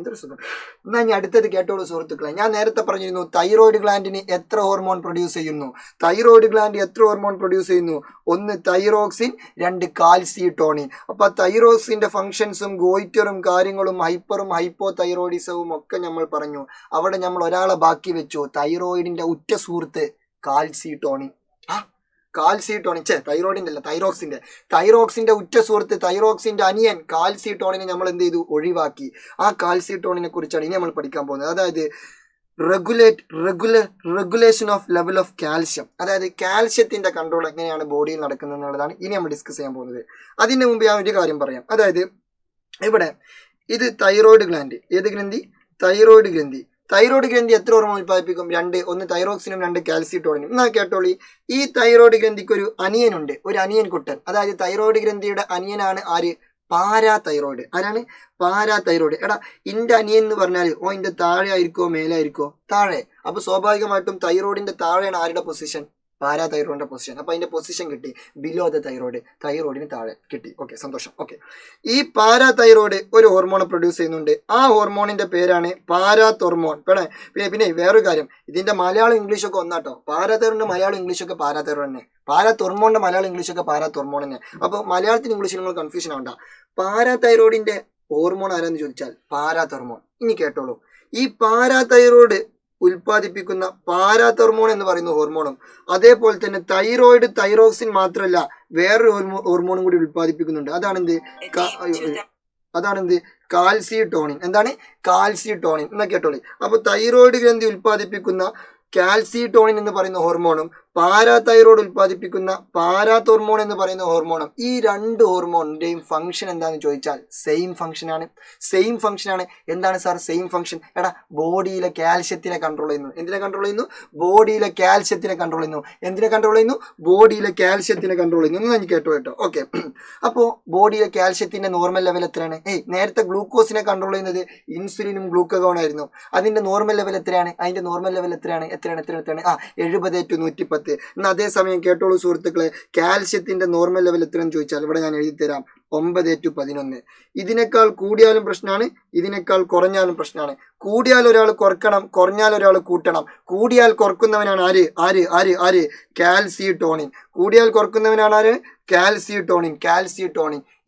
എന്നാ ഞാൻ അടുത്തത് കേട്ടോളൂ സുഹൃത്തുക്കളെ. ഞാൻ നേരത്തെ പറഞ്ഞിരുന്നു തൈറോയിഡ് ഗ്ലാൻഡിന് എത്ര ഹോർമോൺ പ്രൊഡ്യൂസ് ചെയ്യുന്നു. തൈറോയിഡ് ഗ്ലാൻഡ് എത്ര ഹോർമോൺ പ്രൊഡ്യൂസ് ചെയ്യുന്നു? 1 തൈറോക്സിൻ, 2 കാൽസിട്ടോണിൻ. അപ്പൊ തൈറോക്സിന്റെ ഫംഗ്ഷൻസും ഗോയിറ്ററും കാര്യങ്ങളും ഹൈപ്പറും ഹൈപ്പോ തൈറോയിഡിസവും ഒക്കെ നമ്മൾ പറഞ്ഞു. അവിടെ നമ്മൾ ഒരാളെ ബാക്കി വെച്ചു, തൈറോയിഡിന്റെ ഉറ്റ സുഹൃത്ത് കാൽസിട്ടോണിൻ. കാൽസിട്ടോണിൻ, തൈറോയിഡിന്റെ അല്ല, തൈറോക്സിന്റെ ഉറ്റ സുഹൃത്ത്, തൈറോക്സിന്റെ അനിയൻ കാൽസിട്ടോണിനെ നമ്മൾ എന്ത് ചെയ്തു? ഒഴിവാക്കി. ആ കാൽസിട്ടോണിനെ കുറിച്ചാണ് ഇനി നമ്മൾ പഠിക്കാൻ പോകുന്നത്. അതായത് regulation of level of calcium. അതായത് കാൽഷ്യത്തിന്റെ കൺട്രോൾ എങ്ങനെയാണ് ബോഡിയിൽ നടക്കുന്നത് എന്നുള്ളതാണ് ഇനി നമ്മൾ ഡിസ്കസ് ചെയ്യാൻ പോകുന്നത്. അതിന് മുമ്പ് ഞാൻ ഒരു കാര്യം പറയാം. അതായത് ഇവിടെ ഇത് തൈറോയിഡ് ഗ്ലാൻഡ്. ഏത് ഗ്രന്ഥി? തൈറോയിഡ് ഗ്രന്ഥി. തൈറോയിഡ് ഗ്രന്ഥി എത്ര ഹോർമോൺ ഉൽപ്പാദിപ്പിക്കും? 2, 1 തൈറോക്സിനും 2 കാൽസിട്ടോണിനും. എന്നാ കേട്ടോളി, ഈ തൈറോയിഡ് ഗ്രന്ഥിക്ക് ഒരു അനിയനുണ്ട്, ഒരു അനിയൻ കുട്ടൻ. അതായത് തൈറോയിഡ് ഗ്രന്ഥിയുടെ അനിയനാണ് ആര്? Para thyroid. ആരാണ്? Para thyroid. എടാ ഇന്റെ അനിയൻ എന്ന് പറഞ്ഞാൽ ഇന്റെ താഴെ ആയിരിക്കോ മേലായിരിക്കോ? താഴെ. അപ്പൊ സ്വാഭാവികമായിട്ടും തൈറോയിഡിന്റെ താഴെയാണ് ആരുടെ പൊസിഷൻ? പാരാ തൈറോയിഡിന്റെ പൊസിഷൻ. അപ്പൊ അതിന്റെ പൊസിഷൻ കിട്ടി ബിലോ ദ തൈറോയിഡ്, തൈറോയിഡിന് താഴെ കിട്ടി. ഓക്കെ, സന്തോഷം. ഓക്കെ, ഈ പാരാ തൈറോയിഡ് ഒരു ഹോർമോൺ പ്രൊഡ്യൂസ് ചെയ്യുന്നുണ്ട്. ആ ഹോർമോണിന്റെ പേരാണ് പാരാത്തോർമോൺ. പിന്നെ വേറൊരു കാര്യം, ഇതിന്റെ മലയാളം ഇംഗ്ലീഷൊക്കെ ഒന്നാട്ടോ. പാരാതൈറോയിഡിന്റെ മലയാളം ഇംഗ്ലീഷൊക്കെ പാരാതൈറോയിഡ് തന്നെ, പാരാത്തോർമോണിന്റെ മലയാളം ഇംഗ്ലീഷൊക്കെ പാരാത്തോർമോൺ തന്നെ. അപ്പോൾ മലയാളത്തിൽ ഇംഗ്ലീഷിൽ നിങ്ങൾ കൺഫ്യൂഷൻ ആവണ്ട. പാരാതൈറോയിഡിന്റെ ഹോർമോൺ ആരാന്ന് ചോദിച്ചാൽ പാരാത്തോർമോൺ. ഇനി കേട്ടോളൂ, ഈ പാരാതൈറോയിഡ് ഉൽപ്പാദിപ്പിക്കുന്ന പാരാത്തോർമോൺ എന്ന് പറയുന്ന ഹോർമോണും അതേപോലെ തന്നെ തൈറോയിഡ് തൈറോക്സിൻ മാത്രമല്ല വേറൊരു ഹോർമോണും കൂടി ഉൽപ്പാദിപ്പിക്കുന്നുണ്ട്. അതാണെന്ത്? കാൽസിട്ടോണിൻ. എന്താണ്? കാൽസിട്ടോണിൻ. എന്നാ കേട്ടോളി. അപ്പൊ തൈറോയിഡ് ഗ്രന്ഥി ഉൽപ്പാദിപ്പിക്കുന്ന കാൽസിട്ടോണിൻ എന്ന് പറയുന്ന ഹോർമോണും പാരാതൈറോയ്ഡ് ഉൽപ്പാദിപ്പിക്കുന്ന പാരാതോർമോൺ എന്ന് പറയുന്ന ഹോർമോണും ഈ രണ്ട് ഹോർമോണിന്റെയും ഫംഗ്ഷൻ എന്താണെന്ന് ചോദിച്ചാൽ സെയിം ഫംഗ്ഷൻ ആണ്. എന്താണ് സാർ സെയിം ഫംഗ്ഷൻ? എടാ, ബോഡിയിലെ കാൽഷ്യത്തിനെ കൺട്രോൾ ചെയ്യുന്നു. എന്തിനെ കൺട്രോൾ ചെയ്യുന്നു? ബോഡിയിലെ കാൽഷ്യത്തിനെ കൺട്രോൾ ചെയ്യുന്നു. എന്തിനെ കൺട്രോൾ ചെയ്യുന്നു? ബോഡിയിലെ കാൽഷ്യത്തിനെ കൺട്രോൾ ചെയ്യുന്നു. എന്ന് എനിക്ക് കേട്ടോ. ഓക്കെ, അപ്പോൾ ബോഡിയിലെ കാൽഷ്യത്തിന്റെ നോർമൽ ലെവൽ എത്രയാണ്? നേരത്തെ ഗ്ലൂക്കോസിനെ കൺട്രോൾ ചെയ്യുന്നത് ഇൻസുലിനും ഗ്ലൂക്കഗോൺ ആയിരുന്നു. അതിന്റെ നോർമൽ ലെവൽ എത്രയാണ്? അതിന്റെ നോർമൽ ലെവൽ എത്രയാണ്? 70/110. എന്നാൽ അതേസമയം കേട്ടോളൂ സുഹൃത്തുക്കളെ, കാൽഷ്യത്തിന്റെ നോർമൽ ലെവൽ എത്രയെന്ന് ചോദിച്ചാൽ ഇവിടെ ഞാൻ എഴുതി തരാം, 9/11. ഇതിനേക്കാൾ കൂടിയാലും പ്രശ്നമാണ്, ഇതിനേക്കാൾ കുറഞ്ഞാലും പ്രശ്നമാണ്. കൂടിയാൽ ഒരാൾ കുറക്കണം, കുറഞ്ഞാൽ ഒരാൾ കൂട്ടണം. കൂടിയാൽ കുറക്കുന്നവനാണ് ആര്? കാൽസിട്ടോണിൻ. കൂടിയാൽ കുറക്കുന്നവനാണ് ആര്? കാൽസിട്ടോണിൻ.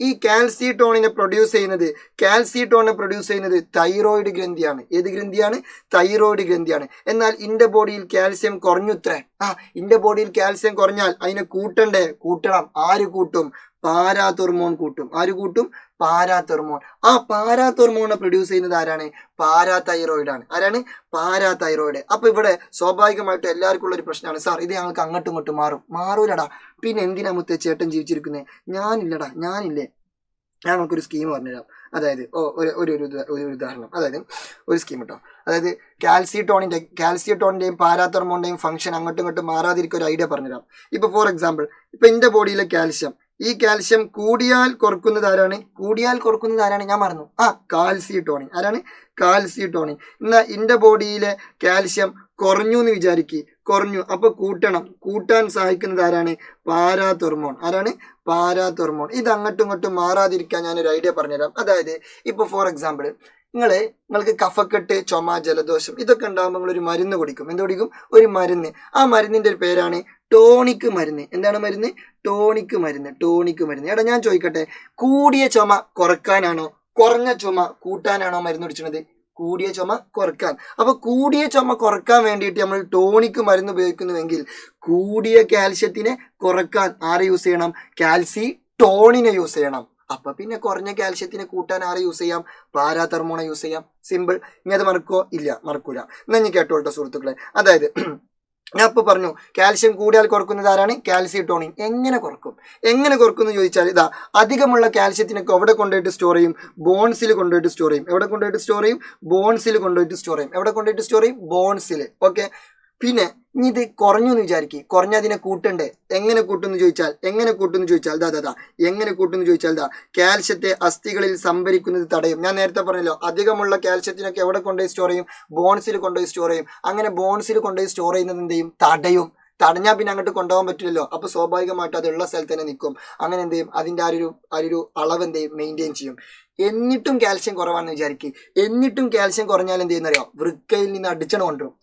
ഈ കാൽസിട്ടോണിനെ പ്രൊഡ്യൂസ് ചെയ്യുന്നത് തൈറോയിഡ് ഗ്രന്ഥിയാണ്. ഏത് ഗ്രന്ഥിയാണ്? തൈറോയിഡ് ഗ്രന്ഥിയാണ്. എന്നാൽ ഇന്റെ ബോഡിയിൽ കാൽസ്യം കുറഞ്ഞുത്രേ. ഇന്റെ ബോഡിയിൽ കാൽസ്യം കുറഞ്ഞാൽ അതിനെ കൂട്ടണം. ആര് കൂട്ടും? പാരാതോർമോൺ കൂട്ടും. ആര് കൂട്ടും? പാരാതോർമോൺ. ആ പാരാതോർമോണിനെ പ്രൊഡ്യൂസ് ചെയ്യുന്നത് ആരാണ്? പാരാതൈറോയിഡ് ആണ്. ആരാണ്? പാരാതൈറോയിഡ്. അപ്പൊ ഇവിടെ സ്വാഭാവികമായിട്ടും എല്ലാവർക്കും ഉള്ള ഒരു പ്രശ്നമാണ്, സാർ ഇത് ഞങ്ങൾക്ക് അങ്ങോട്ടും ഇങ്ങോട്ടും മാറൂലടാ, പിന്നെ എന്തിനാ മുത്തേ ചേട്ടൻ ജീവിച്ചിരിക്കുന്നത്? ഞാനില്ലേ, ഞാൻ നമുക്കൊരു സ്കീം പറഞ്ഞുതരാം. അതായത് ഒരു ഉദാഹരണം, അതായത് ഒരു സ്കീം കേട്ടോ. അതായത് കാൽസിട്ടോണിന്റെയും പാരാതോർമോണിന്റെയും ഫംഗ്ഷൻ അങ്ങോട്ടും ഇങ്ങോട്ടും മാറാതിരിക്കും ഒരു ഐഡിയ പറഞ്ഞുതരാം. ഇപ്പൊ ഫോർ എക്സാമ്പിൾ, ഇപ്പൊ എന്റെ ബോഡിയിലെ കാൽസ്യം, ഈ കാൽസ്യം കൂടിയാൽ കുറക്കുന്നത് ആരാണ്? ഞാൻ മറന്നു. കാൽസിട്ടോണിൻ. ആരാണ്? കാൽസിട്ടോണിൻ. എന്നാൽ എന്റെ ബോഡിയിലെ കാൽസ്യം കുറഞ്ഞു എന്ന് കുറഞ്ഞു, അപ്പൊ കൂട്ടാൻ സഹായിക്കുന്നത് ആരാണ്? പാരാതോർമോൺ. ആരാണ്? പാരാതോർമോൺ. ഇത് അങ്ങോട്ടും ഇങ്ങോട്ടും മാറാതിരിക്കാൻ ഞാനൊരു ഐഡിയ പറഞ്ഞുതരാം. അതായത് ഇപ്പൊ ഫോർ എക്സാമ്പിൾ, നിങ്ങൾക്ക് കഫക്കെട്ട്, ചുമ, ജലദോഷം ഇതൊക്കെ ഉണ്ടാകുമ്പോൾ നിങ്ങൾ ഒരു മരുന്ന് കുടിക്കും. ഒരു മരുന്ന്. ആ മരുന്നിന്റെ ഒരു പേരാണ് ടോണിക് മരുന്ന്. എന്താണ് മരുന്ന്? ടോണിക് മരുന്ന്. എടാ, ഞാൻ ചോദിക്കട്ടെ, കൂടിയ ചുമ കുറക്കാനാണോ കുറഞ്ഞ ചുമ കൂട്ടാനാണോ മരുന്ന് കുടിക്കുന്നത്? കൂടിയ ചുമ കുറക്കാൻ. അപ്പൊ കൂടിയ ചുമ കുറക്കാൻ വേണ്ടിയിട്ട് നമ്മൾ ടോണിക് മരുന്ന് ഉപയോഗിക്കുന്നുവെങ്കിൽ കൂടിയ കാൽഷ്യത്തിനെ കുറക്കാൻ ആരെ യൂസ് ചെയ്യണം? കാൽസിട്ടോണിനെ യൂസ് ചെയ്യണം. അപ്പൊ പിന്നെ കുറഞ്ഞ കാൽഷ്യത്തിനെ കൂട്ടാൻ ആരെ യൂസ് ചെയ്യാം? പാരാതോർമോണെ യൂസ് ചെയ്യാം. സിമ്പിൾ. ഇനി അത് മറക്കോ? ഇല്ല, മറക്കൂല. എന്നാ ഞാൻ കേട്ടോട്ടോ സുഹൃത്തുക്കളെ. അതായത് ഞാൻ ഇപ്പൊ പറഞ്ഞു, കാൽഷ്യം കൂടിയാൽ കുറക്കുന്നത് ആരാണ്? കാൽസിട്ടോണിൻ. എങ്ങനെ കുറക്കും എന്ന് ചോദിച്ചാൽ, ഇതാ, അധികമുള്ള കാൽഷ്യത്തിനൊക്കെ എവിടെ കൊണ്ടുപോയിട്ട് സ്റ്റോർ ചെയ്യും? ബോൺസിൽ കൊണ്ടുപോയിട്ട് സ്റ്റോർ ചെയ്യും. എവിടെ കൊണ്ടുപോയിട്ട് സ്റ്റോർ ചെയ്യും? ബോൺസിൽ. ഓക്കെ. പിന്നെ ഇനി ഇത് കുറഞ്ഞു എന്ന് വിചാരിക്കും, കുറഞ്ഞതിനെ കൂട്ടണ്ടേ? എങ്ങനെ കൂട്ടുന്നു ചോദിച്ചാൽ എങ്ങനെ കൂട്ടുന്നു ചോദിച്ചാൽ കാൽഷ്യത്തെ അസ്ഥികളിൽ സംഭരിക്കുന്നത് തടയും. ഞാൻ നേരത്തെ പറഞ്ഞല്ലോ, അധികമുള്ള കാൽഷ്യത്തിനൊക്കെ എവിടെ കൊണ്ടുപോയി സ്റ്റോർ ചെയ്യും? ബോൺസിൽ കൊണ്ടുപോയി സ്റ്റോർ ചെയ്യും. അങ്ങനെ ബോൺസിൽ കൊണ്ടുപോയി സ്റ്റോർ ചെയ്യുന്നത് എന്ത് ചെയ്യും? തടഞ്ഞാൽ പിന്നെ അങ്ങോട്ട് കൊണ്ടുപോകാൻ പറ്റില്ലല്ലോ. അപ്പൊ സ്വാഭാവികമായിട്ട് അതുള്ള സ്ഥലത്ത് തന്നെ നിൽക്കും. അങ്ങനെ എന്ത് ചെയ്യും? അതിന്റെ ആ ഒരു അളവ് എന്ത് ചെയ്യും? മെയിൻറ്റെയിൻ ചെയ്യും. എന്നിട്ടും കാൽഷ്യം കുറവാണെന്ന് വിചാരിക്കും. എന്നിട്ടും കാൽഷ്യം കുറഞ്ഞാൽ എന്ത് ചെയ്യുന്നറിയോ? വൃക്കയിൽ നിന്ന് അടിച്ചണം കൊണ്ടുവരും.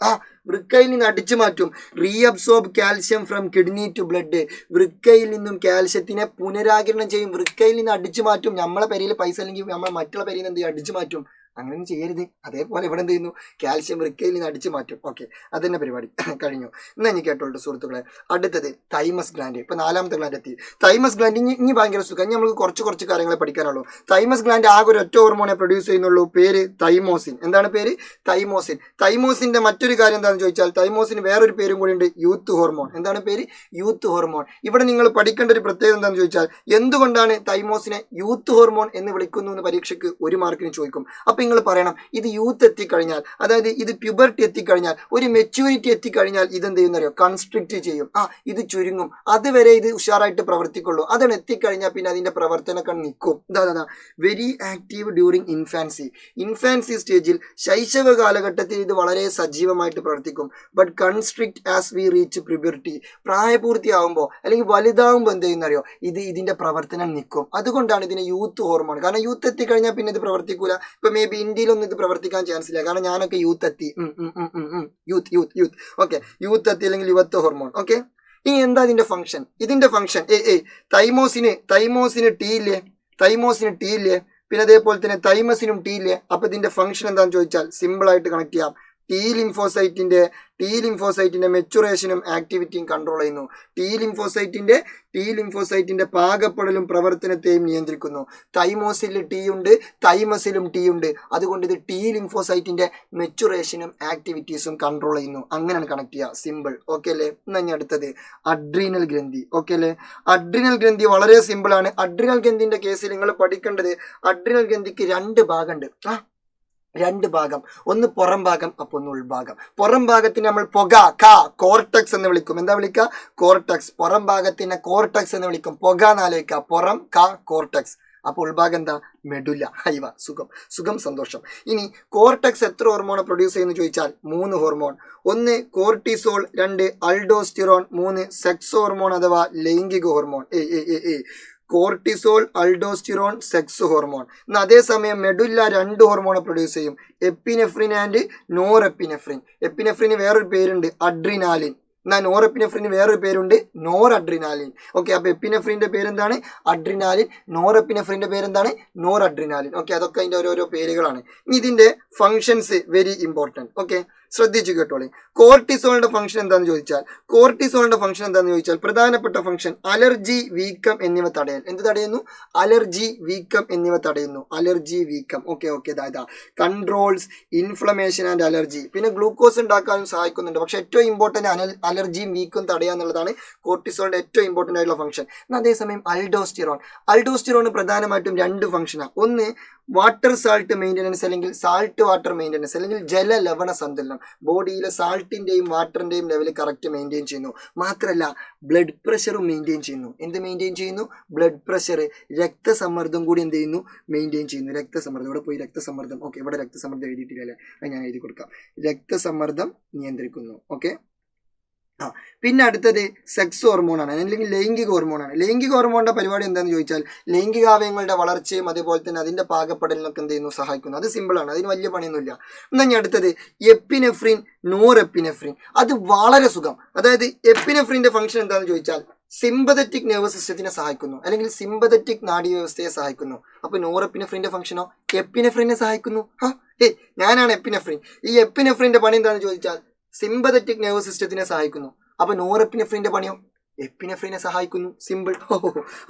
വൃക്കയിൽ നിന്ന് അടിച്ചു മാറ്റും. Reabsorb calcium from kidney to blood. വൃക്കയിൽ നിന്നും കാൽഷ്യത്തിനെ പുനരാകിരണം ചെയ്യും. വൃക്കയിൽ നിന്ന് അടിച്ചു മാറ്റും. നമ്മളെ പെരയിൽ പൈസ അല്ലെങ്കിൽ നമ്മൾ മറ്റുള്ള പെരയിൽ നിന്ന് എന്ത് ചെയ്യും? അടിച്ചു മാറ്റും. അങ്ങനെ ചെയ്യരുത്. അതേപോലെ ഇവിടെ എന്ത് ചെയ്യുന്നു? കാൽഷ്യം വൃക്കയിൽ നിന്ന് അടിച്ചു മാറ്റും. ഓക്കെ, അതന്നെ പരിപാടി കഴിഞ്ഞു. എന്നാ എനിക്ക് കേട്ടോളൂ സുഹൃത്തുക്കളെ. അടുത്തത് തൈമസ് ഗ്ലാൻഡ്. ഇപ്പൊ 4ാമത്തെ ഗ്ലാൻഡ് എത്തി. തൈമസ് ഗ്ലാൻഡ് ഇനി ഭയങ്കര സുഖം. ഇനി നമുക്ക് കുറച്ച് കാര്യങ്ങളെ പഠിക്കാനുള്ളൂ. തൈമസ് ഗ്ലാൻഡ് ആകെ ഒരു ഒറ്റ ഹോർമോണെ പ്രൊഡ്യൂസ് ചെയ്യുന്നുള്ളൂ. പേര് തൈമോസിൻ. എന്താണ് പേര്? തൈമോസിന്റെ മറ്റൊരു കാര്യം എന്താണെന്ന് ചോദിച്ചാൽ, തൈമോസിന് വേറൊരു പേരും കൂടി ഉണ്ട്, യൂത്ത് ഹോർമോൺ. എന്താണ് പേര്? Youth hormone. ഇവിടെ നിങ്ങൾ പഠിക്കേണ്ട ഒരു പ്രത്യേകത എന്താണെന്ന് ചോദിച്ചാൽ, എന്തുകൊണ്ടാണ് തൈമോസിനെ യൂത്ത് ഹോർമോൺ എന്ന് വിളിക്കുന്നു എന്ന് പരീക്ഷയ്ക്ക് 1 മാർക്കിന് ചോദിക്കും. അപ്പൊ നിങ്ങൾ പറയണം, ഇത് യൂത്ത് എത്തിക്കഴിഞ്ഞാൽ, അതായത് ഇത് പ്യൂബർട്ടി എത്തിക്കഴിഞ്ഞാൽ, ഒരു മെച്യൂരിറ്റി എത്തിക്കഴിഞ്ഞാൽ ഇതെന്ത് ചെയ്യുന്നറിയോ? കൺസ്ട്രിക്റ്റ് ചെയ്യും. ഇത് ചുരുങ്ങും. അതുവരെ ഇത് ഉഷാറായിട്ട് പ്രവർത്തിക്കുള്ളൂ. അതാണ് എത്തിക്കഴിഞ്ഞാൽ പിന്നെ അതിന്റെ പ്രവർത്തനമൊക്കെ നിൽക്കും. വെരി ആക്റ്റീവ് ഡ്യൂറിങ് ഇൻഫാൻസി സ്റ്റേജിൽ, ശൈശവ കാലഘട്ടത്തിൽ ഇത് വളരെ സജീവമായിട്ട് പ്രവർത്തിക്കും. But constrict as we reach puberty. പ്രായപൂർത്തിയാവുമ്പോൾ അല്ലെങ്കിൽ വലുതാവുമ്പോൾ എന്ത് ചെയ്യുന്നറിയോ? ഇതിന്റെ പ്രവർത്തനം നിൽക്കും. അതുകൊണ്ടാണ് ഇതിനെ യൂത്ത് ഹോർമോൺ. കാരണം യൂത്ത് എത്തിക്കഴിഞ്ഞാൽ പിന്നെ ഇത് പ്രവർത്തിക്കൂല. ഇപ്പൊ മേ ബി ഇന്ത്യയിലൊന്നും ഇത് പ്രവർത്തിക്കാൻ ചാൻസ് ഇല്ല. കാരണം ഞാനൊക്കെ യൂത്ത് എത്തി. ഓക്കെ, യൂത്ത് എത്തി അല്ലെങ്കിൽ യുവത്വ ഹോർമോൺ. ഓക്കെ, ഇനി എന്താ ഇതിന്റെ ഫംഗ്ഷൻ? തൈമോസിന് ടി ഇല്ലേ? പിന്നെ അതേപോലെ തന്നെ തൈമസിനും ടി ഇല്ലേ? അപ്പൊ ഇതിന്റെ ഫംഗ്ഷൻ എന്താണെന്ന് ചോദിച്ചാൽ സിമ്പിൾ ആയിട്ട് കണക്ട് ചെയ്യാം. ടി ലിംഫോസൈറ്റിന്റെ മെച്ചുറേഷനും ആക്ടിവിറ്റിയും കൺട്രോൾ ചെയ്യുന്നു. ടി ലിംഫോസൈറ്റിന്റെ പാകപ്പെടലും പ്രവർത്തനത്തെയും നിയന്ത്രിക്കുന്നു. തൈമോസിൽ ടി ഉണ്ട്, തൈമസിലും ടി ഉണ്ട്. അതുകൊണ്ട് ഇത് ടി ലിംഫോസൈറ്റിന്റെ മെച്ചുറേഷനും ആക്ടിവിറ്റീസും കൺട്രോൾ ചെയ്യുന്നു. അങ്ങനെയാണ് കണക്ട് ചെയ്യുക. സിമ്പിൾ. ഓക്കെ അല്ലേ? ഇനി അടുത്തത് അഡ്രീനൽ ഗ്രന്ഥി. ഓക്കെ അല്ലേ? അഡ്രീനൽ ഗ്രന്ഥി വളരെ സിമ്പിൾ ആണ്. അഡ്രീനൽ ഗ്രന്ഥിന്റെ കേസിൽ നിങ്ങൾ പഠിക്കേണ്ടത്, അഡ്രീനൽ ഗ്രന്ഥിക്ക് രണ്ട് ഭാഗമുണ്ട്. രണ്ട് ഭാഗം, ഒന്ന് പുറം ഭാഗം, അപ്പൊ ഒന്ന് ഉൾഭാഗം. പുറം ഭാഗത്തിന് നമ്മൾ കോർട്ടക്സ് എന്ന് വിളിക്കും. എന്താ വിളിക്കുക? കോർട്ടക്സ്. പുറം ഭാഗത്തിനെ കോർട്ടക്സ് എന്ന് വിളിക്കും. പുക എന്നാലോചിക്കുക. പുറം കോർട്ടക്സ്. അപ്പൊ ഉൾഭാഗം എന്താ? മെഡുല. ഹൈവ. സുഖം സന്തോഷം. ഇനി കോർട്ടക്സ് എത്ര ഹോർമോൺ പ്രൊഡ്യൂസ് ചെയ്യുന്നു ചോദിച്ചാൽ 3 hormone. 1 cortisol, 2 aldosterone, 3 sex hormone അഥവാ ലൈംഗിക hormone. Cortisol, aldosterone, sex hormone. എന്നാൽ അതേസമയം മെഡുല്ല 2 ഹോർമോൺ പ്രൊഡ്യൂസ് ചെയ്യും. Epinephrine and norepinephrine. എപ്പിനെഫ്രിന് വേറൊരു പേരുണ്ട്, അഡ്രിനാലിൻ. എന്നാൽ നോർ എപ്പിനെഫ്രിന് വേറൊരു പേരുണ്ട്, നോർ അഡ്രിനാലിൻ. ഓക്കെ, അപ്പൊ എപ്പിനെഫ്രിന്റെ പേരെന്താണ്? അഡ്രിനാലിൻ. നോർ എപ്പിനെഫ്രിന്റെ പേരെന്താണ്? Nor adrenaline. ഓക്കെ, അതൊക്കെ അതിന്റെ ഓരോരോ പേരുകളാണ്. ഇനി ഇതിന്റെ ഫങ്ഷൻസ് വെരി ഇമ്പോർട്ടൻറ്റ്. ഓക്കെ, ശ്രദ്ധിച്ചു കേട്ടോളി. കോർട്ടിസോളിന്റെ ഫംഗ്ഷൻ എന്താണെന്ന് ചോദിച്ചാൽ പ്രധാനപ്പെട്ട ഫംഗ്ഷൻ അലർജി, വീക്കം എന്നിവ തടയൽ. എന്ത് തടയുന്നു? അലർജി, വീക്കം എന്നിവ തടയുന്നു. അലർജി, വീക്കം. ഓക്കെ, ഇതാ കൺട്രോൾസ് ഇൻഫ്ലമേഷൻ ആൻഡ് അലർജി. പിന്നെ ഗ്ലൂക്കോസ് ഉണ്ടാക്കാനും സഹായിക്കുന്നുണ്ട്. പക്ഷെ ഏറ്റവും ഇമ്പോർട്ടന്റ് അലർജിയും വീക്കും തടയുക എന്നുള്ളതാണ് കോർട്ടിസോളിന്റെ ഏറ്റവും ഇമ്പോർട്ടന്റ് ആയിട്ടുള്ള ഫംഗ്ഷൻ. അതേസമയം അൾഡോസ്റ്റിറോൺ പ്രധാനമായിട്ടും 2 ഫംഗ്ഷനാണ്. ഒന്ന് വാട്ടർ സാൾട്ട് മെയിൻ്റനൻസ് അല്ലെങ്കിൽ സാൾട്ട് വാട്ടർ മെയിൻ്റനൻസ് അല്ലെങ്കിൽ ജല ലവണ സന്തുലനം. ബോഡിയിലെ സാൾട്ടിന്റെയും വാട്ടറിന്റെയും ലെവൽ കറക്റ്റ് മെയിൻറ്റെയിൻ ചെയ്യുന്നു. മാത്രമല്ല ബ്ലഡ് പ്രഷറും മെയിൻറ്റെയിൻ ചെയ്യുന്നു. എന്ത് മെയിൻറ്റെയിൻ ചെയ്യുന്നു? ബ്ലഡ് പ്രഷർ, രക്തസമ്മർദ്ദം കൂടി എന്ത് ചെയ്യുന്നു? മെയിൻറ്റെയിൻ ചെയ്യുന്നു. രക്തസമ്മർദ്ദം. ഇവിടെ പോയി രക്തസമ്മർദ്ദം. ഓക്കെ, ഇവിടെ രക്തസമ്മർദ്ദം എഴുതിയിട്ടില്ലല്ലേ? അത് ഞാൻ എഴുതി കൊടുക്കാം. രക്തസമ്മർദ്ദം നിയന്ത്രിക്കുന്നു. ഓക്കെ. പിന്നെ അടുത്തത് സെക്സ് ഹോർമോൺ ആണ്, അല്ലെങ്കിൽ ലൈംഗിക ഹോർമോൺ ആണ്. ലൈംഗിക ഹോർമോണിന്റെ പരിപാടി എന്താണെന്ന് ചോദിച്ചാൽ ലൈംഗികാവയവങ്ങളുടെ വളർച്ചയും അതുപോലെ തന്നെ അതിന്റെ പാകപ്പെടലിനൊക്കെ എന്ത് ചെയ്യുന്നു? സഹായിക്കുന്നു. അത് സിമ്പിൾ ആണ്, അതിന് വലിയ പണിയൊന്നുമില്ല. എന്നാൽ അടുത്തത് എപ്പിനെഫ്രിൻ, നോർ എപ്പിനെഫ്രിൻ. അത് വളരെ സുഖം. അതായത് എപ്പിനെഫ്രിന്റെ ഫംഗ്ഷൻ എന്താണെന്ന് ചോദിച്ചാൽ സിമ്പതറ്റിക് നെർവസ് സിസ്റ്റത്തിനെ സഹായിക്കുന്നു, അല്ലെങ്കിൽ സിമ്പതറ്റിക് നാഡീവ്യവസ്ഥയെ സഹായിക്കുന്നു. അപ്പൊ നോർ എപ്പിനെഫ്രിന്റെ ഫംഗ്ഷനോ എപ്പിനെഫ്രിനെ സഹായിക്കുന്നു. ഞാനാണ് എപ്പിനെഫ്രിൻ. ഈ എപ്പിനെഫ്രിന്റെ പണി എന്താണെന്ന് ചോദിച്ചാൽ സിമ്പതറ്റിക് നെർവസ് സിസ്റ്റത്തിനെ സഹായിക്കുന്നു. അപ്പൊ നോർ എപ്പിനെഫ്രിന്റെ പണിയോ എപ്പിനെഫ്രിനെ സഹായിക്കുന്നു. സിമ്പിൾ.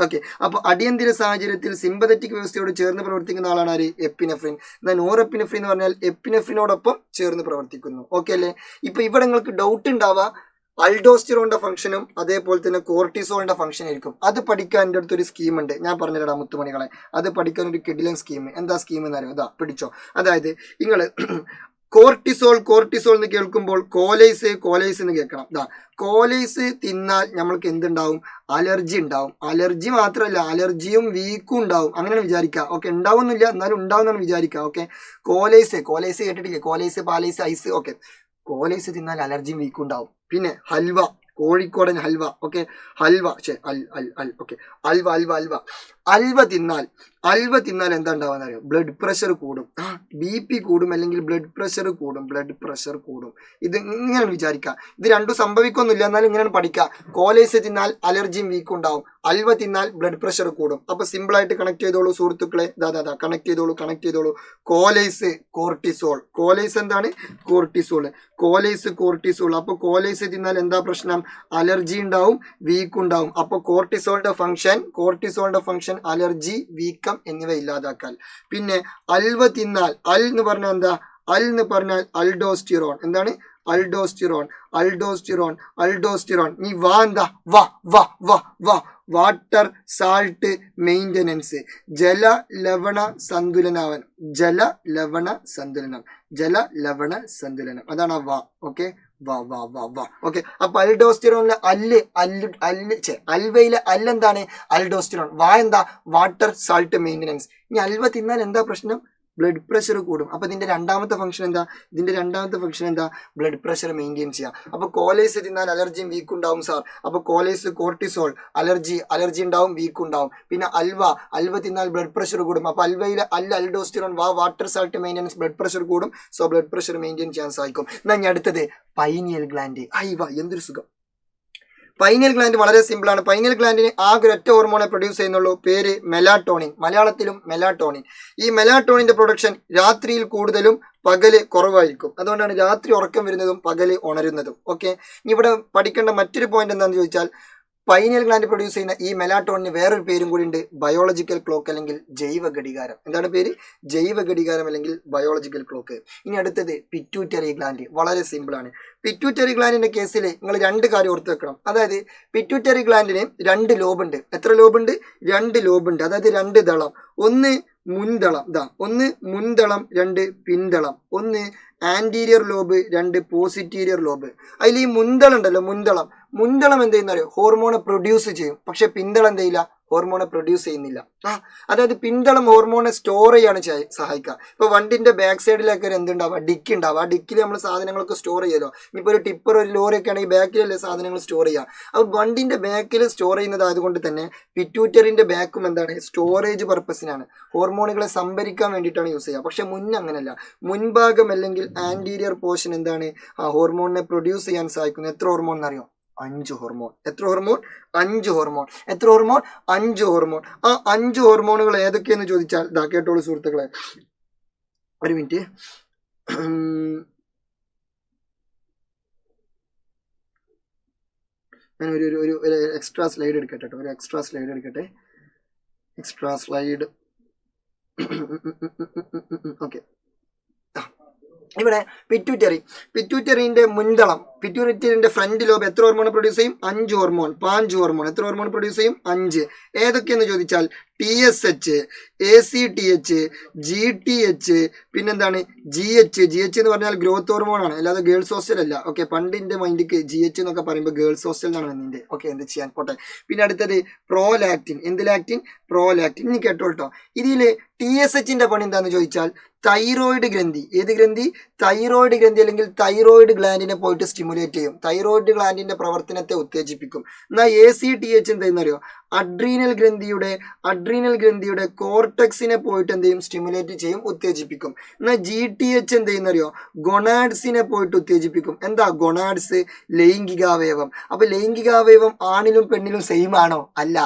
ഓക്കെ, അപ്പൊ അടിയന്തര സാഹചര്യത്തിൽ സിമ്പതറ്റിക് വ്യവസ്ഥയോട് ചേർന്ന് പ്രവർത്തിക്കുന്ന ആളാണ് ആര്? എപ്പിനെഫ്രിൻ. എന്നാൽ നോർ എപ്പിനെഫ്രിൻ എന്ന് പറഞ്ഞാൽ എപ്പിനെഫ്രിനോടൊപ്പം ചേർന്ന് പ്രവർത്തിക്കുന്നു. ഓക്കെ അല്ലേ? ഇപ്പൊ ഇവിടെ നിങ്ങൾക്ക് ഡൗട്ട് ഉണ്ടാവുക അൾഡോസ്റ്റിറോണിന്റെ ഫംഗ്ഷനും അതേപോലെ തന്നെ കോർട്ടിസോളിന്റെ ഫംഗ്ഷൻ ആയിരിക്കും. അത് പഠിക്കാൻ എൻ്റെ അടുത്തൊരു സ്കീം ഉണ്ട്, ഞാൻ പറഞ്ഞുതരാം മുത്തുമണികളെ. അത് പഠിക്കാൻ ഒരു കിഡിലൻ സ്കീം. എന്താ സ്കീം എന്ന് അറിയാം? അതാ പിടിച്ചോ. അതായത് നിങ്ങൾ കോർട്ടിസോൾ എന്ന് കേൾക്കുമ്പോൾ കോലൈസ് എന്ന് കേൾക്കണം. കോലൈസ് തിന്നാൽ നമ്മൾക്ക് എന്തുണ്ടാവും? അലർജി ഉണ്ടാവും. അലർജി മാത്രമല്ല, അലർജിയും വീക്കും ഉണ്ടാവും. അങ്ങനെയാണ് വിചാരിക്കുക. ഓക്കെ, ഉണ്ടാവുന്നില്ല എന്നാലും ഉണ്ടാവുന്നതാണ് വിചാരിക്കുക. ഓക്കെ, കോലൈസ് കേട്ടിട്ടില്ലേ? കോലൈസ്, പാലൈസ്, ഐസ്. ഓക്കെ, കോലൈസ് തിന്നാൽ അലർജിയും വീക്കും ഉണ്ടാവും. പിന്നെ ഹൽവ, കോഴിക്കോടൻ ഹൽവ. ഓക്കെ, ഹൽവ അൽവ തിന്നാൽ എന്താ ഉണ്ടാവുക അറിയോ? ബ്ലഡ് പ്രഷർ കൂടും, BP കൂടും, അല്ലെങ്കിൽ ബ്ലഡ് പ്രഷർ കൂടും. ഇത് ഇങ്ങനെയാണ് വിചാരിക്കുക. ഇത് രണ്ടും സംഭവിക്കൊന്നുമില്ല, എന്നാലും ഇങ്ങനെയാണ് പഠിക്കുക. കോലൈസ് തിന്നാൽ അലർജിയും വീക്കും ഉണ്ടാവും, അൽവ തിന്നാൽ ബ്ലഡ് പ്രഷർ കൂടും. അപ്പൊ സിമ്പിൾ ആയിട്ട് കണക്ട് ചെയ്തോളൂ സുഹൃത്തുക്കളെ. കണക്ട് ചെയ്തോളൂ. കോലൈസ്, കോർട്ടിസോൾ. കോലൈസ് എന്താണ്? കോർട്ടിസോൾ. അപ്പൊ കോലൈസ് തിന്നാൽ എന്താ പ്രശ്നം? അലർജി ഉണ്ടാവും, വീക്ക് ഉണ്ടാവും. അപ്പൊ കോർട്ടിസോളിന്റെ ഫംഗ്ഷൻ അലർജി, വീക്കം എന്നിവ ഇല്ലാതാക്കാൻ. പിന്നെ അൽവ തിന്നാൽ, എന്ന് പറഞ്ഞാൽ എന്താ? എന്ന് പറഞ്ഞാൽ അൾഡോസ്റ്റിറോൺ. എന്താണ്? അൾഡോസ്റ്റിറോൺ. നീ എന്താ? വാട്ടർ സാൾട്ട് മെയിൻ്റനൻസ്, ജല ലവണ സന്തുലനം. അതാണ് ഓക്കെ. ഓക്കെ, അപ്പൊ അൾഡോസ്റ്റിറോണിലെ അൽവയിലെ എന്താണ്? അൾഡോസ്റ്റിറോൺ. എന്താ? Water salt maintenance. ഇനി അൽവ തിന്നാൽ എന്താ പ്രശ്നം? ബ്ലഡ് പ്രഷർ കൂടും. അപ്പൊ ഇതിന്റെ രണ്ടാമത്തെ ഫംഗ്ഷൻ എന്താ? ബ്ലഡ് പ്രഷർ മെയിൻറ്റെയിൻ ചെയ്യുക. അപ്പൊ കോലൈസ് തിന്നാൽ അലർജിയും വീക്കും ഉണ്ടാവും സാർ. അപ്പൊ കോലൈസ്, കോർട്ടിസോൾ, അലർജി ഉണ്ടാവും, വീക്കും ഉണ്ടാവും. പിന്നെ അൽവ തിന്നാൽ ബ്ലഡ് പ്രഷർ കൂടും. അപ്പൊ അൽവയിലെ aldosterone, water salt maintenance, blood pressure കൂടും. സോ ബ്ലഡ് പ്രഷർ മെയിൻറ്റെയിൻ ചെയ്യാൻ സഹായിക്കും. എന്നാൽ അടുത്തത് പൈനിയൽ ഗ്ലാൻഡ്. എന്തൊരു സുഖം. പൈനിയൽ ഗ്ലാൻഡ് വളരെ സിമ്പിൾ ആണ്. പൈനിയൽ ഗ്ലാൻഡിന് ആകെ ഒറ്റ ഹോർമോണെ പ്രൊഡ്യൂസ് ചെയ്യുന്നുള്ളൂ, പേര് മെലാറ്റോണിൻ, മലയാളത്തിലും മെലാറ്റോണിൻ. ഈ മെലാറ്റോണിന്റെ പ്രൊഡക്ഷൻ രാത്രിയിൽ കൂടുതലും പകല് കുറവായിരിക്കും. അതുകൊണ്ടാണ് രാത്രി ഉറക്കം വരുന്നതും പകല് ഉണരുന്നതും. ഓക്കെ, ഇവിടെ പഠിക്കേണ്ട മറ്റൊരു പോയിന്റ് എന്താണെന്ന് ചോദിച്ചാൽ പൈനിയൽ ഗ്ലാൻഡ് പ്രൊഡ്യൂസ് ചെയ്യുന്ന ഈ മെലാറ്റോണിന് വേറൊരു പേരും കൂടി ഉണ്ട്, ബയോളജിക്കൽ ക്ലോക്ക് അല്ലെങ്കിൽ ജൈവ ഘടികാരം. എന്താണ് പേര്? ജൈവ ഘടികാരം അല്ലെങ്കിൽ ബയോളജിക്കൽ ക്ലോക്ക്. ഇനി അടുത്തത് പിറ്റ്യൂട്ടറി ഗ്ലാൻഡ്. വളരെ സിമ്പിൾ ആണ്. പിറ്റ്യൂട്ടറി ഗ്ലാൻഡിന്റെ കേസിൽ നിങ്ങൾ രണ്ട് കാര്യം ഓർത്ത് വെക്കണം. അതായത് പിറ്റ്യൂട്ടറി ഗ്ലാൻഡിന് രണ്ട് ലോബുണ്ട്. എത്ര ലോബുണ്ട്? രണ്ട് ലോബുണ്ട്. അതായത് രണ്ട് ദളം. ഒന്ന് മുൻതളം, ഒന്ന് മുൻതളം, രണ്ട് പിന്തളം, ഒന്ന് ആന്റീരിയർ ലോബ്, രണ്ട് പോസിറ്റീരിയർ ലോബ്. അതിൽ ഈ മുൻതളം ഉണ്ടല്ലോ, മുൻതളം എന്ത് ചെയ്യുന്ന അറിയോ? ഹോർമോണെ പ്രൊഡ്യൂസ് ചെയ്യും. പക്ഷെ പിന്തളം എന്ത് ചെയ്യില്ല? ഹോർമോണെ പ്രൊഡ്യൂസ് ചെയ്യുന്നില്ല. അതായത് പിന്തളം ഹോർമോണെ സ്റ്റോർ ചെയ്യാണ് സഹായിക്കുക. ഇപ്പൊ വണ്ടിന്റെ ബാക്ക് സൈഡിലൊക്കെ എന്തുണ്ടാവുക? ഡിക്കി ഉണ്ടാവുക. ആ ഡിക്കിൽ നമ്മൾ സാധനങ്ങളൊക്കെ സ്റ്റോർ ചെയ്യുമല്ലോ. ഇനിയിപ്പോൾ ഒരു ടിപ്പർ, ഒരു ലോറിയൊക്കെ ആണെങ്കിൽ ബാക്കിലല്ലേ സാധനങ്ങൾ സ്റ്റോർ ചെയ്യുക. അപ്പോൾ വണ്ടിന്റെ ബാക്കിൽ സ്റ്റോർ ചെയ്യുന്നതായതുകൊണ്ട് തന്നെ പിറ്റ്യൂട്ടറിന്റെ ബാക്കും എന്താണ്? സ്റ്റോറേജ് പർപ്പസിനാണ്, ഹോർമോണുകളെ സംഭരിക്കാൻ വേണ്ടിയിട്ടാണ് യൂസ് ചെയ്യുക. പക്ഷെ അങ്ങനെയല്ല. മുൻഭാഗം അല്ലെങ്കിൽ ആന്റീരിയർ പോർഷൻ എന്താണ്? ആ ഹോർമോണിനെ പ്രൊഡ്യൂസ് ചെയ്യാൻ സഹായിക്കുന്നത്. എത്ര ഹോർമോൺ എന്നറിയോ? 5 ഹോർമോൺ. എത്ര ഹോർമോൺ? 5 ഹോർമോൺ. എത്ര ഹോർമോൺ? 5 ഹോർമോൺ. ആ 5 ഹോർമോണുകൾ ഏതൊക്കെയെന്ന് ചോദിച്ചാൽ കേട്ടോളൂ സുഹൃത്തുക്കളെ, ഒരു മിനിറ്റ്. ഞാൻ ഒരു എക്സ്ട്രാ സ്ലൈഡ് എടുക്കട്ടെ. Extra slide. ഓക്കെ, ഇവിടെ പിറ്റ്യൂട്ടറിന്റെ മുൻതളം, പിറ്റ്യൂട്ടറിന്റെ ഫ്രണ്ട് ലോബ് എത്ര ഹോർമോൺ പ്രൊഡ്യൂസ് ചെയ്യും? 5 ഹോർമോൺ. 5 ഹോർമോൺ. എത്ര ഹോർമോൺ പ്രൊഡ്യൂസ് ചെയ്യും? 5. ഏതൊക്കെയെന്ന് ചോദിച്ചാൽ TSH, ACTH, GTH, പിന്നെന്താണ് GH. എന്ന് പറഞ്ഞാൽ ഗ്രോത്ത് ഹോർമോൺ ആണ്, അല്ലാതെ ഗേൾസ് ഹോസ്റ്റൽ അല്ല. ഓക്കെ, പണ്ടിന്റെ മൈൻഡിക്ക് GH എന്നൊക്കെ പറയുമ്പോൾ ഗേൾസ് ഹോസ്റ്റൽ എന്നാണ് വന്നിന്റെ. ഓക്കെ, എന്ത് ചെയ്യാൻ പോട്ടെ. പിന്നെ അടുത്തത് പ്രോലാക്റ്റിൻ. എന്ത് ലാക്റ്റിൻ? പ്രോലാക്റ്റിൻ. ഇനി കേട്ടോട്ടോ, ഇതില് TSHന്റെ പണി എന്താണെന്ന് ചോദിച്ചാൽ തൈറോയിഡ് ഗ്രന്ഥി. ഏത് ഗ്രന്ഥി? തൈറോയിഡ് ഗ്രന്ഥി അല്ലെങ്കിൽ തൈറോയിഡ് ഗ്ലാൻഡിനെ പോയിട്ട് സ്റ്റിമുലേറ്റ് ചെയ്യും, തൈറോയിഡ് ഗ്ലാൻഡിന്റെ പ്രവർത്തനത്തെ ഉത്തേജിപ്പിക്കും. എന്നാൽ ACTH എന്താണെന്നറിയോ? അഡ്രീനൽ ഗ്രന്ഥിയുടെ കോർട്ടക്സിനെ പോയിട്ട് എന്ത് ചെയ്യും? സ്റ്റിമുലേറ്റ് ചെയ്യും, ഉത്തേജിപ്പിക്കും. എന്നാൽ GTH എന്ത് ചെയ്യുന്നറിയോ? ഗൊണാഡ്സിനെ പോയിട്ട് ഉത്തേജിപ്പിക്കും. എന്താ ഗൊണാഡ്സ്? ലൈംഗികാവയവം. അപ്പൊ ലൈംഗികാവയവം ആണിലും പെണ്ണിലും സെയിം ആണോ? അല്ല.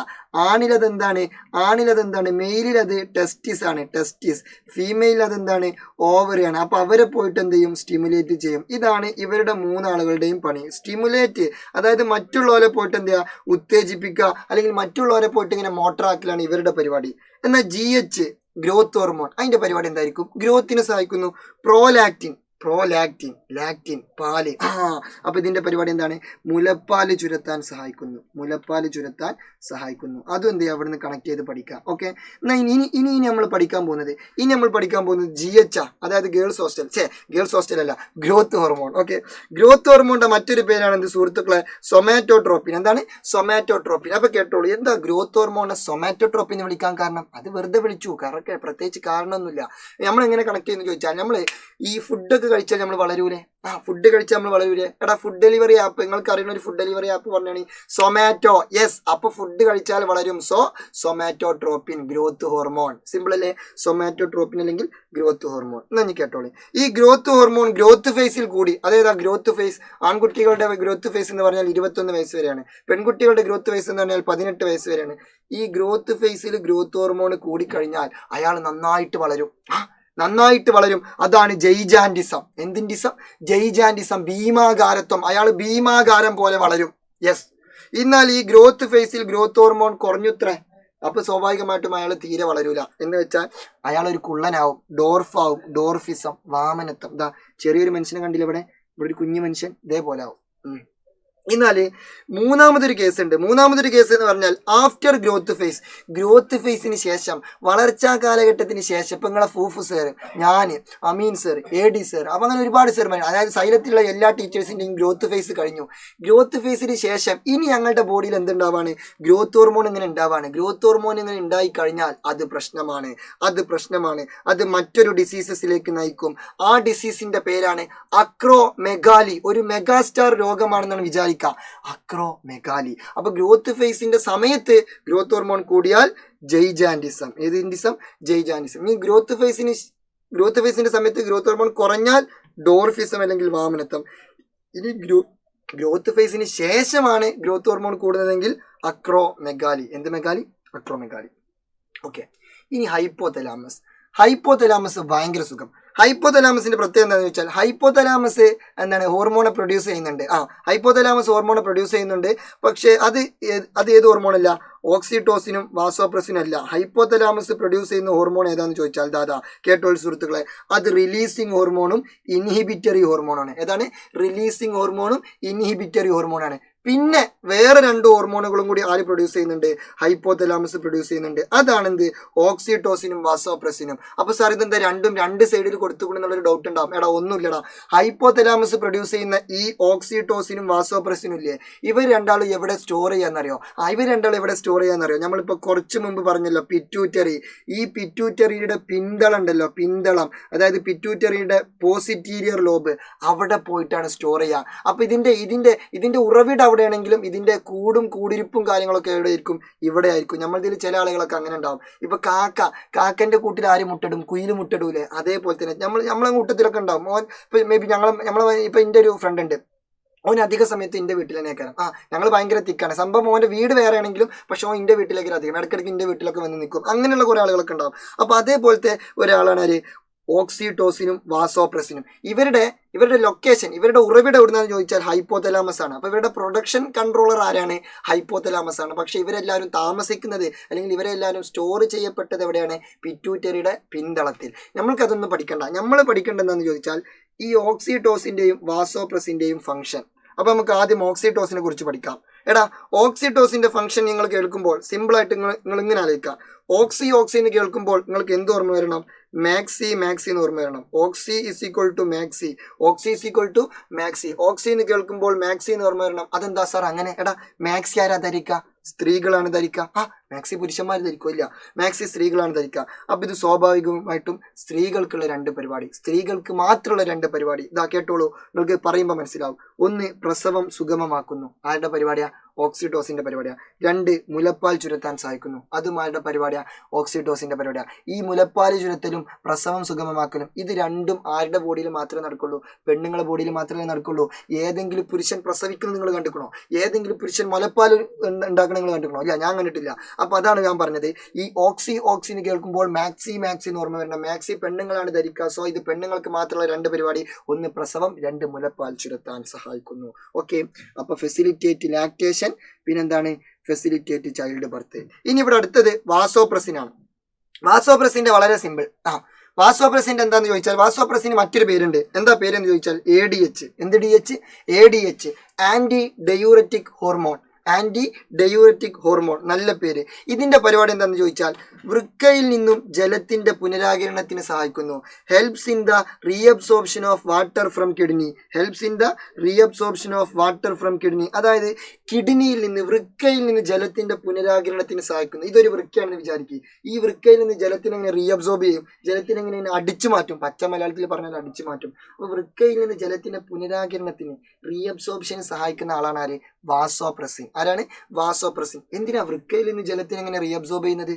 ആണിലതെന്താണ്? മെയിലിൽ അത് ടെസ്റ്റിസ് ആണ്, ടെസ്റ്റിസ്. ഫീമെയിൽ അതെന്താണ്? ഓവറിയാണ്. അപ്പൊ അവരെ പോയിട്ട് എന്ത് ചെയ്യും? സ്റ്റിമുലേറ്റ് ചെയ്യും. ഇതാണ് ഇവരുടെ മൂന്നാളുകളുടെയും പണി. സ്റ്റിമുലേറ്റ്, അതായത് മറ്റുള്ളവരെ പോയിട്ട് എന്ത് ചെയ്യുക? ഉത്തേജിപ്പിക്കുക, അല്ലെങ്കിൽ മറ്റുള്ളവരെ പോയിട്ട് ഇങ്ങനെ മോട്ടറാക്കലാണ് ഇവരുടെ പരിപാടി. എന്നാൽ GH ഗ്രോത്ത് ഹോർമോൺ, അതിന്റെ പരിപാടി എന്തായിരിക്കും? ഗ്രോത്തിനെ സഹായിക്കുന്നു. ലാക്റ്റിൻ പാല്. അപ്പൊ ഇതിന്റെ പരിപാടി എന്താണ്? മുലപ്പാല് ചുരത്താൻ സഹായിക്കുന്നു. അതും എന്ത് ചെയ്യുക? അവിടുന്ന് കണക്ട് ചെയ്ത് പഠിക്കാം. ഓക്കെ, എന്നാ ഇനി നമ്മൾ പഠിക്കാൻ പോകുന്നത് GH, അതായത് ഗേൾസ് ഹോസ്റ്റൽ അല്ല, ഗ്രോത്ത് ഹോർമോൺ. ഓക്കെ, ഗ്രോത്ത് ഹോർമോണിന്റെ മറ്റൊരു പേരാണ് എന്ത് സുഹൃത്തുക്കളെ? സൊമാറ്റോട്രോപ്പിൻ. എന്താണ് സൊമാറ്റോട്രോപ്പിൻ? അപ്പൊ കേട്ടോളൂ, എന്താ ഗ്രോത്ത് ഹോർമോണിനെ സൊമാറ്റോട്രോപ്പിൻ എന്ന് വിളിക്കാൻ കാരണം? അത് വെറുതെ വിളിച്ചു, പ്രത്യേകിച്ച് കാരണമൊന്നുമില്ല. നമ്മൾ എങ്ങനെ കണക്ട് ചെയ്യുന്നു ചോദിച്ചാൽ, നമ്മൾ ഈ ഫുഡൊക്കെ കഴിച്ചാൽ നമ്മൾ വളരൂലേ? എടാ, ഫുഡ് ഡെലിവറി ആപ്പ്, നിങ്ങൾക്ക് അറിയുന്ന ഒരു ഫുഡ് ഡെലിവറി ആപ്പ് പറഞ്ഞാണ് സൊമാറ്റോ. യെസ്, അപ്പൊ ഫുഡ് കഴിച്ചാൽ വളരും. Somatotropin, growth hormone. സിമ്പിൾ അല്ലേ? സൊമാറ്റോട്രോപ്പിൻ അല്ലെങ്കിൽ ഗ്രോത്ത് ഹോർമോൺ. എന്നാ നീ കേട്ടോളൂ, ഈ ഗ്രോത്ത് ഹോർമോൺ ഗ്രോത്ത് ഫേസിൽ കൂടി, അതായത് ഗ്രോത്ത് ഫേസ്, ആൺകുട്ടികളുടെ ഗ്രോത്ത് ഫേസ് എന്ന് പറഞ്ഞാൽ 21 വയസ്സ് വരെയാണ്. പെൺകുട്ടികളുടെ ഗ്രോത്ത് ഫേസ് എന്ന് പറഞ്ഞാൽ 18 വയസ്സ് വരെയാണ്. ഈ ഗ്രോത്ത് ഫേസിൽ ഗ്രോത്ത് ഹോർമോൺ കൂടിക്കഴിഞ്ഞാൽ അയാൾ നന്നായിട്ട് വളരും. അതാണ് ജൈജാൻഡിസം. എന്തിൻഡിസം? ജൈജാൻഡിസം, ഭീമാകാരത്വം. അയാൾ ഭീമാകാരം പോലെ വളരും. യെസ്. എന്നാൽ ഈ ഗ്രോത്ത് ഫേസിൽ ഗ്രോത്ത് ഹോർമോൺ കുറഞ്ഞുത്രേ. അപ്പൊ സ്വാഭാവികമായിട്ടും അയാൾ തീരെ വളരൂല. എന്ന് വെച്ചാൽ അയാൾ ഒരു കുള്ളനാവും, ഡോർഫിസം, വാമനത്വം. ചെറിയൊരു മനുഷ്യനെ കണ്ടില്ല ഇവിടെ ഒരു കുഞ്ഞു മനുഷ്യൻ, ഇതേപോലെ ആവും. എന്നാല് മൂന്നാമതൊരു കേസ് എന്ന് പറഞ്ഞാൽ ആഫ്റ്റർ ഗ്രോത്ത് ഫേസിന് ശേഷം, വളർച്ചാ കാലഘട്ടത്തിന് ശേഷം. ഇപ്പൊ നിങ്ങളെ ഫൂഫു സാർ, ഞാൻ, അമീൻ സാർ, AD സാർ, അപ്പൊ അങ്ങനെ ഒരുപാട് സാർമാർ, അതായത് സൈലത്തിലുള്ള എല്ലാ ടീച്ചേഴ്സിന്റെയും ഗ്രോത്ത് ഫേസ് കഴിഞ്ഞു. ഗ്രോത്ത് ഫേസിന് ശേഷം ഇനി ഞങ്ങളുടെ ബോഡിയിൽ എന്തുണ്ടാവാണ്? ഗ്രോത്ത് ഹോർമോൺ ഇങ്ങനെ ഉണ്ടാവാണ്. ഗ്രോത്ത് ഹോർമോൺ ഇങ്ങനെ ഉണ്ടായി കഴിഞ്ഞാൽ അത് പ്രശ്നമാണ്. അത് മറ്റൊരു ഡിസീസസിലേക്ക് നയിക്കും. ആ ഡിസീസിന്റെ പേരാണ് അക്രോമെഗാലി. ഒരു മെഗാസ്റ്റാർ രോഗമാണെന്നാണ് വിചാരിക്കുക, അക്രോമെഗാലി. അപ്പൊ ഗ്രോത്ത് ഫേസിന്റെ സമയത്ത് ഗ്രോത്ത് ഹോർമോൺ കൂടിയാൽ ജൈജാൻഡിസം. ജൈജാൻഡിസം. ഈ ഗ്രോത്ത് ഫേസിന്റെ സമയത്ത് ഗ്രോത്ത് ഹോർമോൺ കുറഞ്ഞാൽ ഡോർഫിസം അല്ലെങ്കിൽ വാമനത്വം. ഇനി ഗ്രോത്ത് ഫേസിന് ശേഷമാണ് ഗ്രോത്ത് ഹോർമോൺ കൂടുന്നതെങ്കിൽ അക്രോമെഗാലി. എന്ത് മെഗാലി? അക്രോമെഗാലി. ഓക്കെ. ഇനി ഹൈപ്പോതലാമസ് ഭയങ്കര സുഖം. ഹൈപ്പോതലാമസിന്റെ പ്രത്യേകത എന്താണെന്ന് വെച്ചാൽ ഹൈപ്പോതലാമസ് എന്താണ് ഹോർമോണെ പ്രൊഡ്യൂസ് ചെയ്യുന്നുണ്ട്. ഹൈപ്പോതലാമസ് ഹോർമോണെ പ്രൊഡ്യൂസ് ചെയ്യുന്നുണ്ട്. പക്ഷേ അത് ഏത് ഹോർമോണല്ല? ഓക്സിറ്റോസിനും വാസോപ്രസിനും അല്ല. ഹൈപ്പോതലാമസ് പ്രൊഡ്യൂസ് ചെയ്യുന്ന ഹോർമോൺ ഏതാണെന്ന് ചോദിച്ചാൽ ദാദാ കേട്ടോൾ സുഹൃത്തുക്കളെ, അത് റിലീസിങ് ഹോർമോണും ഇൻഹിബിറ്ററി ഹോർമോണാണ്. ഏതാണ്? റിലീസിങ് ഹോർമോണും ഇൻഹിബിറ്ററി ഹോർമോണാണ്. പിന്നെ വേറെ 2 ഹോർമോണുകളും കൂടി ആര് പ്രൊഡ്യൂസ് ചെയ്യുന്നുണ്ട്? ഹൈപ്പോതലാമസ് പ്രൊഡ്യൂസ് ചെയ്യുന്നുണ്ട്. അതാണെന്ത്? ഓക്സിറ്റോസിനും വാസോപ്രസിനും. അപ്പൊ സാർ ഇതെന്താ രണ്ടും 2 സൈഡിൽ കൊടുത്തുകൊണ്ടെന്നുള്ളൊരു ഡൗട്ട് ഉണ്ടാവും. എടാ ഒന്നുമില്ലടാ, ഹൈപ്പോതലാമസ് പ്രൊഡ്യൂസ് ചെയ്യുന്ന ഈ ഓക്സിറ്റോസിനും വാസോപ്രസിനും ഇല്ലേ, ഇവർ രണ്ടാളും എവിടെ സ്റ്റോർ ചെയ്യാന്നറിയോ? ഇവർ രണ്ടാളും എവിടെ സ്റ്റോർ ചെയ്യാന്നറിയോ? നമ്മളിപ്പോ കുറച്ച് മുമ്പ് പറഞ്ഞല്ലോ പിറ്റ്യൂറ്ററി. ഈ പിറ്റ്യൂറ്ററിയുടെ പിന്തളം ഉണ്ടല്ലോ, പിന്തളം, അതായത് പിറ്റ്യൂറ്ററിയുടെ പോസിറ്റീരിയർ ലോബ്, അവിടെ പോയിട്ടാണ് സ്റ്റോർ ചെയ്യുക. അപ്പൊ ഇതിന്റെ ഉറവിടം അവിടെയാണെങ്കിലും ഇതിന്റെ കൂടിരിപ്പും കാര്യങ്ങളൊക്കെ എവിടെ ആയിരിക്കും? ഇവിടെ ആയിരിക്കും. നമ്മളിതിൽ ചില ആളുകളൊക്കെ അങ്ങനെ ഉണ്ടാവും. ഇപ്പൊ കാക്കന്റെ കൂട്ടിൽ ആര് മുട്ടടും? കുയിൽ മുട്ടടൂലേ? അതേപോലെ തന്നെ നമ്മളെ കൂട്ടത്തിലൊക്കെ ഉണ്ടാവും. മോൻ മേ ബി നമ്മളെ ഇപ്പൊ എൻ്റെ ഒരു ഫ്രണ്ട് ഉണ്ട്, ഓൻ അധിക സമയത്ത് എൻ്റെ വീട്ടിൽ തന്നെ കയറാം. ഞങ്ങൾ ഭയങ്കര തിക്കാണ് സംഭവം. ഓൻ്റെ വീട് വേറെ ആണെങ്കിലും പക്ഷെ ഓൻ എൻ്റെ വീട്ടിലേക്ക് അധികം ഇടയ്ക്കിടയ്ക്ക് എൻ്റെ വീട്ടിലൊക്കെ വന്ന് നിൽക്കും. അങ്ങനെയുള്ള കുറേ ആളുകളൊക്കെ ഉണ്ടാവും. അപ്പൊ അതേപോലത്തെ ഒരാളാണ് ആര്? ഓക്സിറ്റോസിനും വാസോപ്രസിനും. ഇവരുടെ ലൊക്കേഷൻ, ഇവരുടെ ഉറവിടം എവിടുന്നാന്ന് ചോദിച്ചാൽ ഹൈപ്പോതലാമസ് ആണ്. അപ്പൊ ഇവരുടെ പ്രൊഡക്ഷൻ കൺട്രോളർ ആരാണ്? ഹൈപ്പോതലാമസ് ആണ്. പക്ഷെ ഇവരെല്ലാവരും താമസിക്കുന്നത് അല്ലെങ്കിൽ ഇവരെല്ലാവരും സ്റ്റോർ ചെയ്യപ്പെട്ടത് എവിടെയാണ്? പിറ്റ്യൂറ്ററിയുടെ പിന്തളത്തിൽ. നമ്മൾക്കതൊന്നും പഠിക്കണ്ട. നമ്മൾ പഠിക്കേണ്ടത് എന്താണെന്ന് ചോദിച്ചാൽ ഈ ഓക്സിറ്റോസിന്റെയും വാസോപ്രസിന്റെയും ഫംഗ്ഷൻ. അപ്പൊ നമുക്ക് ആദ്യം ഓക്സിറ്റോസിനെ കുറിച്ച് പഠിക്കാം. എടാ ഓക്സിറ്റോസിന്റെ ഫംഗ്ഷൻ നിങ്ങൾ കേൾക്കുമ്പോൾ സിമ്പിളായിട്ട് നിങ്ങൾ ഇങ്ങനെ ആലോചിക്കുക. ഓക്സി എന്ന് കേൾക്കുമ്പോൾ നിങ്ങൾക്ക് എന്ത് ഓർമ്മ വരണം? മാക്സി എന്ന് ഓർമ്മ വരണം. ഓക്സി ഇസ് ഈക്വൽ ടു മാക്സി. ഓക്സി എന്ന് കേൾക്കുമ്പോൾ മാക്സി എന്ന് ഓർമ്മ വരണം. അതെന്താ സാർ അങ്ങനെ? എടാ മാക്സി ആരാ ധരിക്കുക? സ്ത്രീകളാണ് ധരിക്കുക. മാക്സി പുരുഷന്മാർ ധരിക്കില്ല, മാക്സി സ്ത്രീകളാണ് ധരിക്കുക. അപ്പൊ ഇത് സ്വാഭാവികമായിട്ടും സ്ത്രീകൾക്കുള്ള 2 പരിപാടി, സ്ത്രീകൾക്ക് മാത്രമുള്ള 2 പരിപാടി. ഇതാ കേട്ടോളൂ, നിങ്ങൾക്ക് പറയുമ്പോൾ മനസ്സിലാവും. 1, പ്രസവം സുഗമമാക്കുന്നു. ആരുടെ പരിപാടിയാ? ഓക്സിറ്റോസിന്റെ പരിപാടിയാ. 2, മുലപ്പാൽ ചുരത്താൻ സഹായിക്കുന്നു. അതും ആരുടെ പരിപാടിയാ? ഓക്സിറ്റോസിന്റെ പരിപാടിയാ. ഈ മുലപ്പാൽ ചുരത്തലും പ്രസവം സുഗമമാക്കലും ഇത് രണ്ടും ആരുടെ ബോഡിയിൽ മാത്രമേ നടക്കുള്ളൂ? പെണ്ണുങ്ങളുടെ ബോഡിയിൽ മാത്രമേ നടക്കുള്ളൂ. ഏതെങ്കിലും പുരുഷൻ പ്രസവിക്കുന്നത് നിങ്ങൾ കണ്ടിക്കണോ? ഏതെങ്കിലും പുരുഷൻ മുലപ്പാൽ ഉണ്ടാക്കണം നിങ്ങൾ കണ്ടിക്കണോ? ഇല്ല, ഞാൻ കണ്ടിട്ടില്ല. അപ്പൊ അതാണ് ഞാൻ പറഞ്ഞത്. ഈ ഓക്സിന്ന് കേൾക്കുമ്പോൾ മാക്സി എന്ന് ഓർമ്മ വരണം. മാക്സി പെണ്ണുങ്ങളാണ് ധരിക്കുക. സോ ഇത് പെണ്ണുങ്ങൾക്ക് മാത്രമുള്ള 2 പരിപാടി. 1 പ്രസവം, 2 മുലപ്പാൽ ചുരത്താൻ സഹായിക്കുന്നു. ഓക്കെ. അപ്പൊ ഫെസിലിറ്റേറ്റ് ലാക്ടേഷൻ, പിന്നെന്താണ്? Facilitate child birth. ഇനി ഇവിടെ അടുത്തത് വാസോപ്രസിൻ ആണ്. വാസോപ്രസിന്റെ വളരെ സിമ്പിൾ. വാസോപ്രസിന്റെ എന്താന്ന് ചോദിച്ചാൽ വാസോപ്രസിന് മറ്റൊരു പേരുണ്ട്. എന്താ പേരെന്ന് ചോദിച്ചാൽ ADH. എന്ത് DH? ADH, anti diuretic hormone. നല്ല പേര്. ഇതിന്റെ പരിപാടി എന്താണെന്ന് ചോദിച്ചാൽ വൃക്കയിൽ നിന്നും ജലത്തിന്റെ പുനരാകിരണത്തിന് സഹായിക്കുന്നു. Helps in the reabsorption of water from kidney. അതായത് കിഡ്നിയിൽ നിന്ന്, വൃക്കയിൽ നിന്ന് ജലത്തിന്റെ പുനരാകിരണത്തിന് സഹായിക്കുന്നു. ഇതൊരു വൃക്കയാണെന്ന് വിചാരിക്കുക. ഈ വൃക്കയിൽ നിന്ന് ജലത്തിനെ എങ്ങനെ റീഅബ്സോർബ് ചെയ്യും? ജലത്തിനെ എങ്ങനെ അടിച്ചു മാറ്റും? പച്ച മലയാളത്തിൽ പറഞ്ഞാൽ അടിച്ചു മാറ്റും. അപ്പൊ വൃക്കയിൽ നിന്ന് ജലത്തിന്റെ പുനരാകിരണത്തിന്, റീഅബ്സോർപ്ഷന് സഹായിക്കുന്ന ആളാണ് ആര്? വാസോപ്രസിൻ. ആരാണ്? വാസോപ്രസിൻ. എന്തിനാ വൃക്കയിൽ നിന്ന് ജലത്തിനെ എങ്ങനെ റീഅബ്സോർബ് ചെയ്യുന്നത്?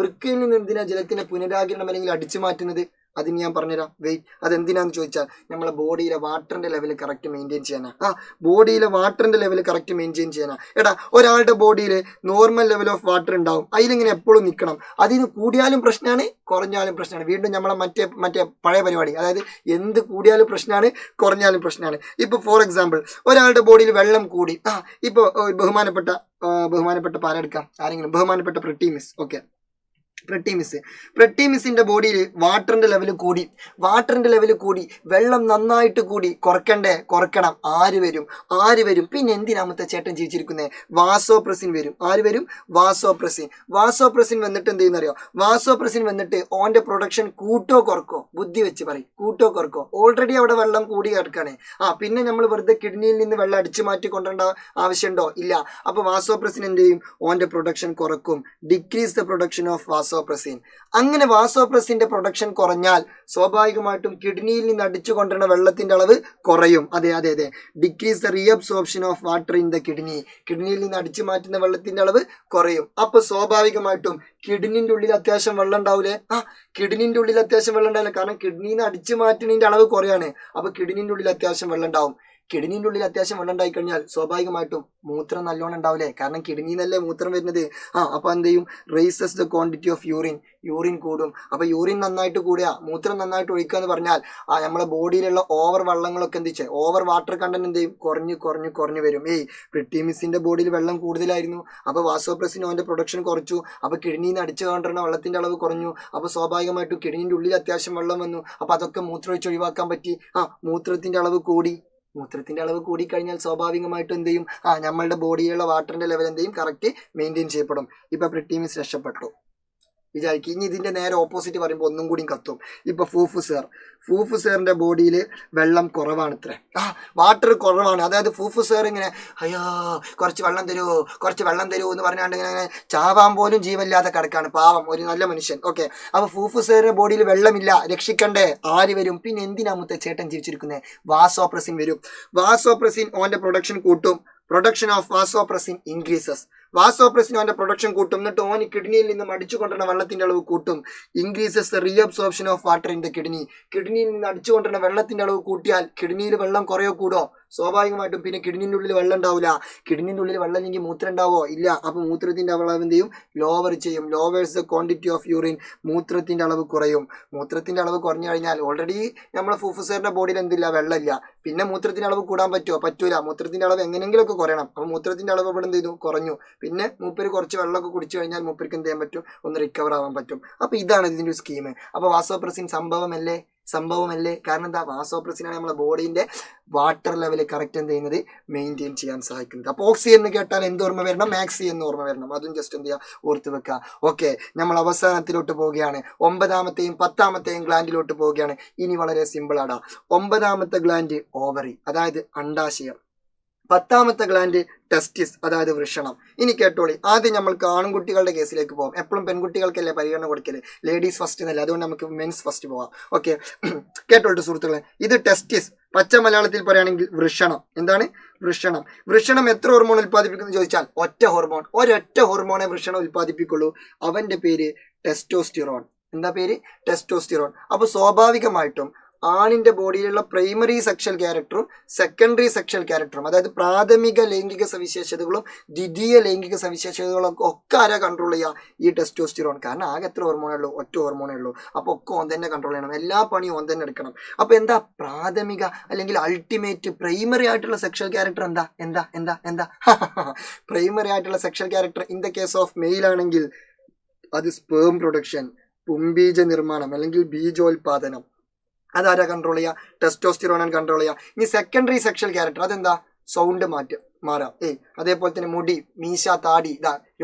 വൃക്കയിൽ നിന്ന് എന്തിനാ ജലത്തിന്റെ പുനരാകിരണം അല്ലെങ്കിൽ അടിച്ചു മാറ്റുന്നത്? അതിന് ഞാൻ പറഞ്ഞുതരാം. വെയിറ്റ്. അതെന്തിനാന്ന് ചോദിച്ചാൽ നമ്മളെ ബോഡിയിലെ വാട്ടറിന്റെ ലെവൽ കറക്റ്റ് മെയിൻറ്റെയിൻ ചെയ്യാനാ. എടാ ഒരാളുടെ ബോഡിയിൽ നോർമൽ ലെവൽ ഓഫ് വാട്ടർ ഉണ്ടാവും. അതിലിങ്ങനെ എപ്പോഴും നിൽക്കണം. അതിന് കൂടിയാലും പ്രശ്നമാണ്, കുറഞ്ഞാലും പ്രശ്നമാണ്. വീണ്ടും നമ്മളെ മറ്റേ പഴയ പരിപാടി, അതായത് എന്ത് കൂടിയാലും പ്രശ്നമാണ്, കുറഞ്ഞാലും പ്രശ്നമാണ്. ഇപ്പൊ ഫോർ എക്സാമ്പിൾ ഒരാളുടെ ബോഡിയിൽ വെള്ളം കൂടി, ഇപ്പൊ ബഹുമാനപ്പെട്ട പാലെടുക്കാം, ആരെങ്കിലും ബഹുമാനപ്പെട്ട പ്രട്ടീമിസ്. ഓക്കെ, പ്രട്ടീമിസിന്റെ ബോഡിയിൽ വാട്ടറിന്റെ ലെവൽ കൂടി, വെള്ളം നന്നായിട്ട് കൂടി. കുറക്കണം. ആര് വരും? പിന്നെ എന്തിനാമത്തെ ചേട്ടൻ ജീവിച്ചിരിക്കുന്നത്? വാസോപ്രസിൻ വരും. ആര് വരും? വാസോപ്രസിൻ വന്നിട്ട് എന്ത് ചെയ്യുന്നറിയോ? വാസോപ്രസിൻ വന്നിട്ട് ഓന്റെ പ്രൊഡക്ഷൻ കൂട്ടോ കുറക്കോ? ബുദ്ധി വെച്ച് പറയും. കൂട്ടോ കുറക്കോ? ഓൾറെഡി അവിടെ വെള്ളം കൂടി കിടക്കാണ്. പിന്നെ നമ്മൾ വെറുതെ കിഡ്നിയിൽ നിന്ന് വെള്ളം അടിച്ചു മാറ്റി കൊണ്ടുവരേണ്ട ആവശ്യമുണ്ടോ? ഇല്ല. അപ്പൊ വാസോപ്രസിൻ എന്ത് ചെയ്യും? ഓന്റെ പ്രൊഡക്ഷൻ കുറക്കും. Decrease the production of vasopressin. അങ്ങനെ വാസോപ്രസിന്റെ പ്രൊഡക്ഷൻ കുറഞ്ഞാൽ സ്വാഭാവികമായിട്ടും കിഡ്നിയിൽ നിന്ന് അടിച്ചു കൊണ്ടുവരുന്ന വെള്ളത്തിന്റെ അളവ് കുറയും. അതെ. Decrease the reabsorption of water in the kidney. കിഡ്നിയിൽ നിന്ന് അടിച്ചു മാറ്റുന്ന വെള്ളത്തിന്റെ അളവ് കുറയും. അപ്പൊ സ്വാഭാവികമായിട്ടും കിഡ്നിന്റെ ഉള്ളിൽ അത്യാവശ്യം വെള്ളം ഉണ്ടാവില്ലേ? കിഡ്നിന്റെ ഉള്ളിൽ അത്യാവശ്യം വെള്ളം ഉണ്ടാവില്ല. കാരണം കിഡ്നിയിൽ നിന്ന് അടിച്ചു മാറ്റുന്നതിന്റെ അളവ് കുറയാണ്. അപ്പൊ കിഡ്നിന്റെ ഉള്ളിൽ അത്യാവശ്യം വെള്ളം ഉണ്ടാവും. കിഡ്നീൻ്റെ ഉള്ളിൽ അത്യാവശ്യം വെള്ളം ഉണ്ടായി കഴിഞ്ഞാൽ സ്വാഭാവികമായിട്ടും മൂത്രം നല്ലോണം ഉണ്ടാവില്ലേ, കാരണം കിഡ്നിന്നല്ലേ മൂത്രം വരുന്നത്. അപ്പോൾ എന്ത് ചെയ്യും, races the quantity of urine കൂടും. അപ്പോൾ യൂറിൻ നന്നായിട്ട് കൂടുക, മൂത്രം നന്നായിട്ട് ഒഴിക്കുക എന്ന് പറഞ്ഞാൽ നമ്മളെ ബോഡിയിലുള്ള ഓവർ വെള്ളങ്ങളൊക്കെ എന്ത് ചെയ്യും, ഓവർ വാട്ടർ കണ്ടന്റ് എന്ത് ചെയ്യും, കുറഞ്ഞു വരും. പ്രിട്ടീമിസിന്റെ ബോഡിയിൽ വെള്ളം കൂടുതലായിരുന്നു, അപ്പോൾ വാസോപ്രസിൻ അവന്റെ പ്രൊഡക്ഷൻ കുറച്ചു, അപ്പോൾ കിഡ്നിയിൽ നിന്ന് അടിച്ചു കൊണ്ടിരുന്ന വെള്ളത്തിന്റെ അളവ് കുറഞ്ഞു. അപ്പോൾ സ്വാഭാവികമായിട്ടും കിഡ്നിന്റെ ഉള്ളിൽ അത്യാവശ്യം വെള്ളം വന്നു, അപ്പോൾ അതൊക്കെ മൂത്രമൊഴിച്ച് ഒഴിവാക്കാൻ പറ്റി. മൂത്രത്തിന്റെ അളവ് കൂടിക്കഴിഞ്ഞാൽ സ്വാഭാവികമായിട്ടും എന്ത് ചെയ്യും, നമ്മളുടെ ബോഡിയിലുള്ള വാട്ടറിന്റെ ലെവൽ എന്ത് ചെയ്യും, കറക്റ്റ് മെയിൻറ്റെയിൻ ചെയ്യപ്പെടും. ഇപ്പൊ പ്രിട്ടീമിസ് രക്ഷപ്പെട്ടു വിചാരിക്കും. ഇനി ഇതിന്റെ നേരെ ഓപ്പോസിറ്റ് പറയുമ്പോൾ ഒന്നും കൂടി കത്തും. ഇപ്പൊ ഫൂഫുസേറിന്റെ ബോഡിയിൽ വെള്ളം കുറവാണ്, വാട്ടർ കുറവാണ്. അതായത് ഫൂഫുസേർ ഇങ്ങനെ അയ്യോ കുറച്ച് വെള്ളം തരൂ എന്ന് പറഞ്ഞാണ്ട് ഇങ്ങനെ ചാവാൻ പോലും ജീവനില്ലാതെ കിടക്കാണ്, പാവം ഒരു നല്ല മനുഷ്യൻ. ഓക്കെ, അപ്പൊ ഫൂഫുസേറിന്റെ ബോഡിയിൽ വെള്ളമില്ല, രക്ഷിക്കണ്ടേ, ആര് വരും? പിന്നെ എന്തിനാ ചേട്ടൻ ജീവിച്ചിരിക്കുന്നത്? വാസോപ്രസിൻ വരും. വാസോപ്രസിൻ ഓന്റെ പ്രൊഡക്ഷൻ കൂട്ടും. Production of vasopressin increases. Vasopressin അവന്റെ പ്രൊഡക്ഷൻ കൂട്ടും, എന്നിട്ട് ഓന് കിഡ്നിയിൽ നിന്നും അടിച്ചു കൊണ്ടുവരുന്ന വെള്ളത്തിന്റെ അളവ് കൂട്ടും. Increases the reabsorption of water in the കിഡ്നിയിൽ നിന്ന് അടിച്ചു കൊണ്ടുവരുന്ന വെള്ളത്തിന്റെ അളവ് കൂട്ടിയാൽ കിഡ്നിയിൽ വെള്ളം കുറയോ കൂടോ? സ്വാഭാവികമായിട്ടും. പിന്നെ കിഡ്നിന്റെ ഉള്ളിൽ വെള്ളം ഉണ്ടാവില്ല. കിഡ്നിന്റെ ഉള്ളിൽ വെള്ളം ഇല്ലെങ്കിൽ മൂത്രം ഉണ്ടാവോ? ഇല്ല. അപ്പൊ മൂത്രത്തിന്റെ അളവ് എന്ത് ചെയ്യും, ലോവർ ചെയ്യും. Lowers the quantity of urine. മൂത്രത്തിന്റെ അളവ് കുറയും. മൂത്രത്തിന്റെ അളവ് കുറഞ്ഞു കഴിഞ്ഞാൽ ഓൾറെഡി നമ്മളെ ഫൂഫുസേറിന്റെ ബോഡിയിൽ എന്തില്ല, വെള്ളമില്ല. പിന്നെ മൂത്രത്തിന്റെ അളവ് കൂടാൻ പറ്റുമോ? പറ്റൂല. മൂത്രത്തിന്റെ അളവ് എങ്ങനെയെങ്കിലുമൊക്കെ കുറയണം. അപ്പൊ മൂത്രത്തിന്റെ അളവ് ഇവിടെ എന്ത് ചെയ്തു, കുറഞ്ഞു. പിന്നെ മൂപ്പര് കുറച്ച് വെള്ളമൊക്കെ കുടിച്ചു കഴിഞ്ഞാൽ മൂപ്പർക്ക് എന്ത് ചെയ്യാൻ പറ്റും, ഒന്ന് റിക്കവർ ആവാൻ പറ്റും. അപ്പൊ ഇതാണ് ഇതിന്റെ ഒരു സ്കീം. അപ്പൊ വാസോപ്രസിൻ സംഭവമല്ലേ. കാരണം എന്താ, വാസോപ്രസിനാണ് നമ്മളെ ബോഡീന്റെ വാട്ടർ ലെവൽ കറക്റ്റ് എന്ത് ചെയ്യുന്നത്, മെയിൻറ്റെയിൻ ചെയ്യാൻ സഹായിക്കുന്നത്. അപ്പൊ ഓക്സി എന്ന് കേട്ടാൽ എന്ത് ഓർമ്മ വരണം, മാക്സി എന്ന് ഓർമ്മ വരണം. അതും ജസ്റ്റ് എന്ത് ചെയ്യുക, ഓർത്ത് വെക്കുക. ഓക്കെ, നമ്മൾ അവസാനത്തിലോട്ട് പോവുകയാണ്. 9ാമത്തെയും 10ാമത്തെയും ഗ്ലാൻഡിലോട്ട് പോവുകയാണ്. ഇനി വളരെ സിമ്പിൾ ആണ്. 9ാമത്തെ ഗ്ലാൻഡ് ഓവറി, അതായത് അണ്ടാശയം. 10ാമത്തെ ഗ്ലാൻഡ് ടെസ്റ്റിസ്, അതായത് വൃഷണം. ഇനി കേട്ടോളി, ആദ്യം നമ്മൾക്ക് ആൺകുട്ടികളുടെ കേസിലേക്ക് പോകാം. എപ്പോഴും പെൺകുട്ടികൾക്കല്ലേ പരിഗണന കൊടുക്കല്, ലേഡീസ് ഫസ്റ്റ് എന്നല്ല, അതുകൊണ്ട് നമുക്ക് മെൻസ് ഫസ്റ്റ് പോവാം. ഓക്കെ, കേട്ടോളൂ സുഹൃത്തുക്കളെ, ഇത് ടെസ്റ്റിസ്. പച്ച മലയാളത്തിൽ പറയുകയാണെങ്കിൽ വൃഷണം. എന്താണ് വൃഷണം എത്ര ഹോർമോൺ ഉൽപ്പാദിപ്പിക്കുന്നു ചോദിച്ചാൽ ഒരൊറ്റ ഹോർമോണെ വൃഷണം ഉൽപ്പാദിപ്പിക്കുള്ളൂ. അവന്റെ പേര് ടെസ്റ്റോസ്റ്റിറോൺ. എന്താ പേര്? ടെസ്റ്റോസ്റ്റിറോൺ. അപ്പൊ സ്വാഭാവികമായിട്ടും ആണിന്റെ ബോഡിയിലുള്ള പ്രൈമറി സെക്ഷൽ ക്യാരക്ടറും സെക്കൻഡറി സെക്ഷൽ ക്യാരക്ടറും, അതായത് പ്രാഥമിക ലൈംഗിക സവിശേഷതകളും ദ്വിതീയ ലൈംഗിക സവിശേഷതകളും ഒക്കെ ആരാ കൺട്രോൾ ചെയ്യുക? ഈ ടെസ്റ്റോസ്റ്റിറോൺ. കാരണം ആകെ എത്ര ഹോർമോണേ ഉള്ളൂ? ഒറ്റ ഹോർമോണേ ഉള്ളൂ. അപ്പൊ ഒക്കെ ഓൻ തന്നെ കൺട്രോൾ ചെയ്യണം, എല്ലാ പണിയും ഓൻ തന്നെ എടുക്കണം. അപ്പൊ എന്താ പ്രാഥമിക അല്ലെങ്കിൽ അൾട്ടിമേറ്റ് പ്രൈമറി ആയിട്ടുള്ള സെക്ഷൽ ക്യാരക്ടർ? എന്താ പ്രൈമറി ആയിട്ടുള്ള sexual character in the case of male ആണെങ്കിൽ അത് സ്പേം പ്രൊഡക്ഷൻ, പുംബീജ നിർമ്മാണം അല്ലെങ്കിൽ ബീജോൽപാദനം. അതാരാ കൺട്രോൾ ചെയ്യുക? ടെസ്റ്റോസ്റ്റിറോണാണ് കൺട്രോൾ ചെയ്യുക. ഇനി സെക്കൻഡറി സെക്ഷൽ ക്യാരക്ടർ അതെന്താ? സൗണ്ട് മാറാം. അതേപോലെ തന്നെ മുടി, മീശ, താടി,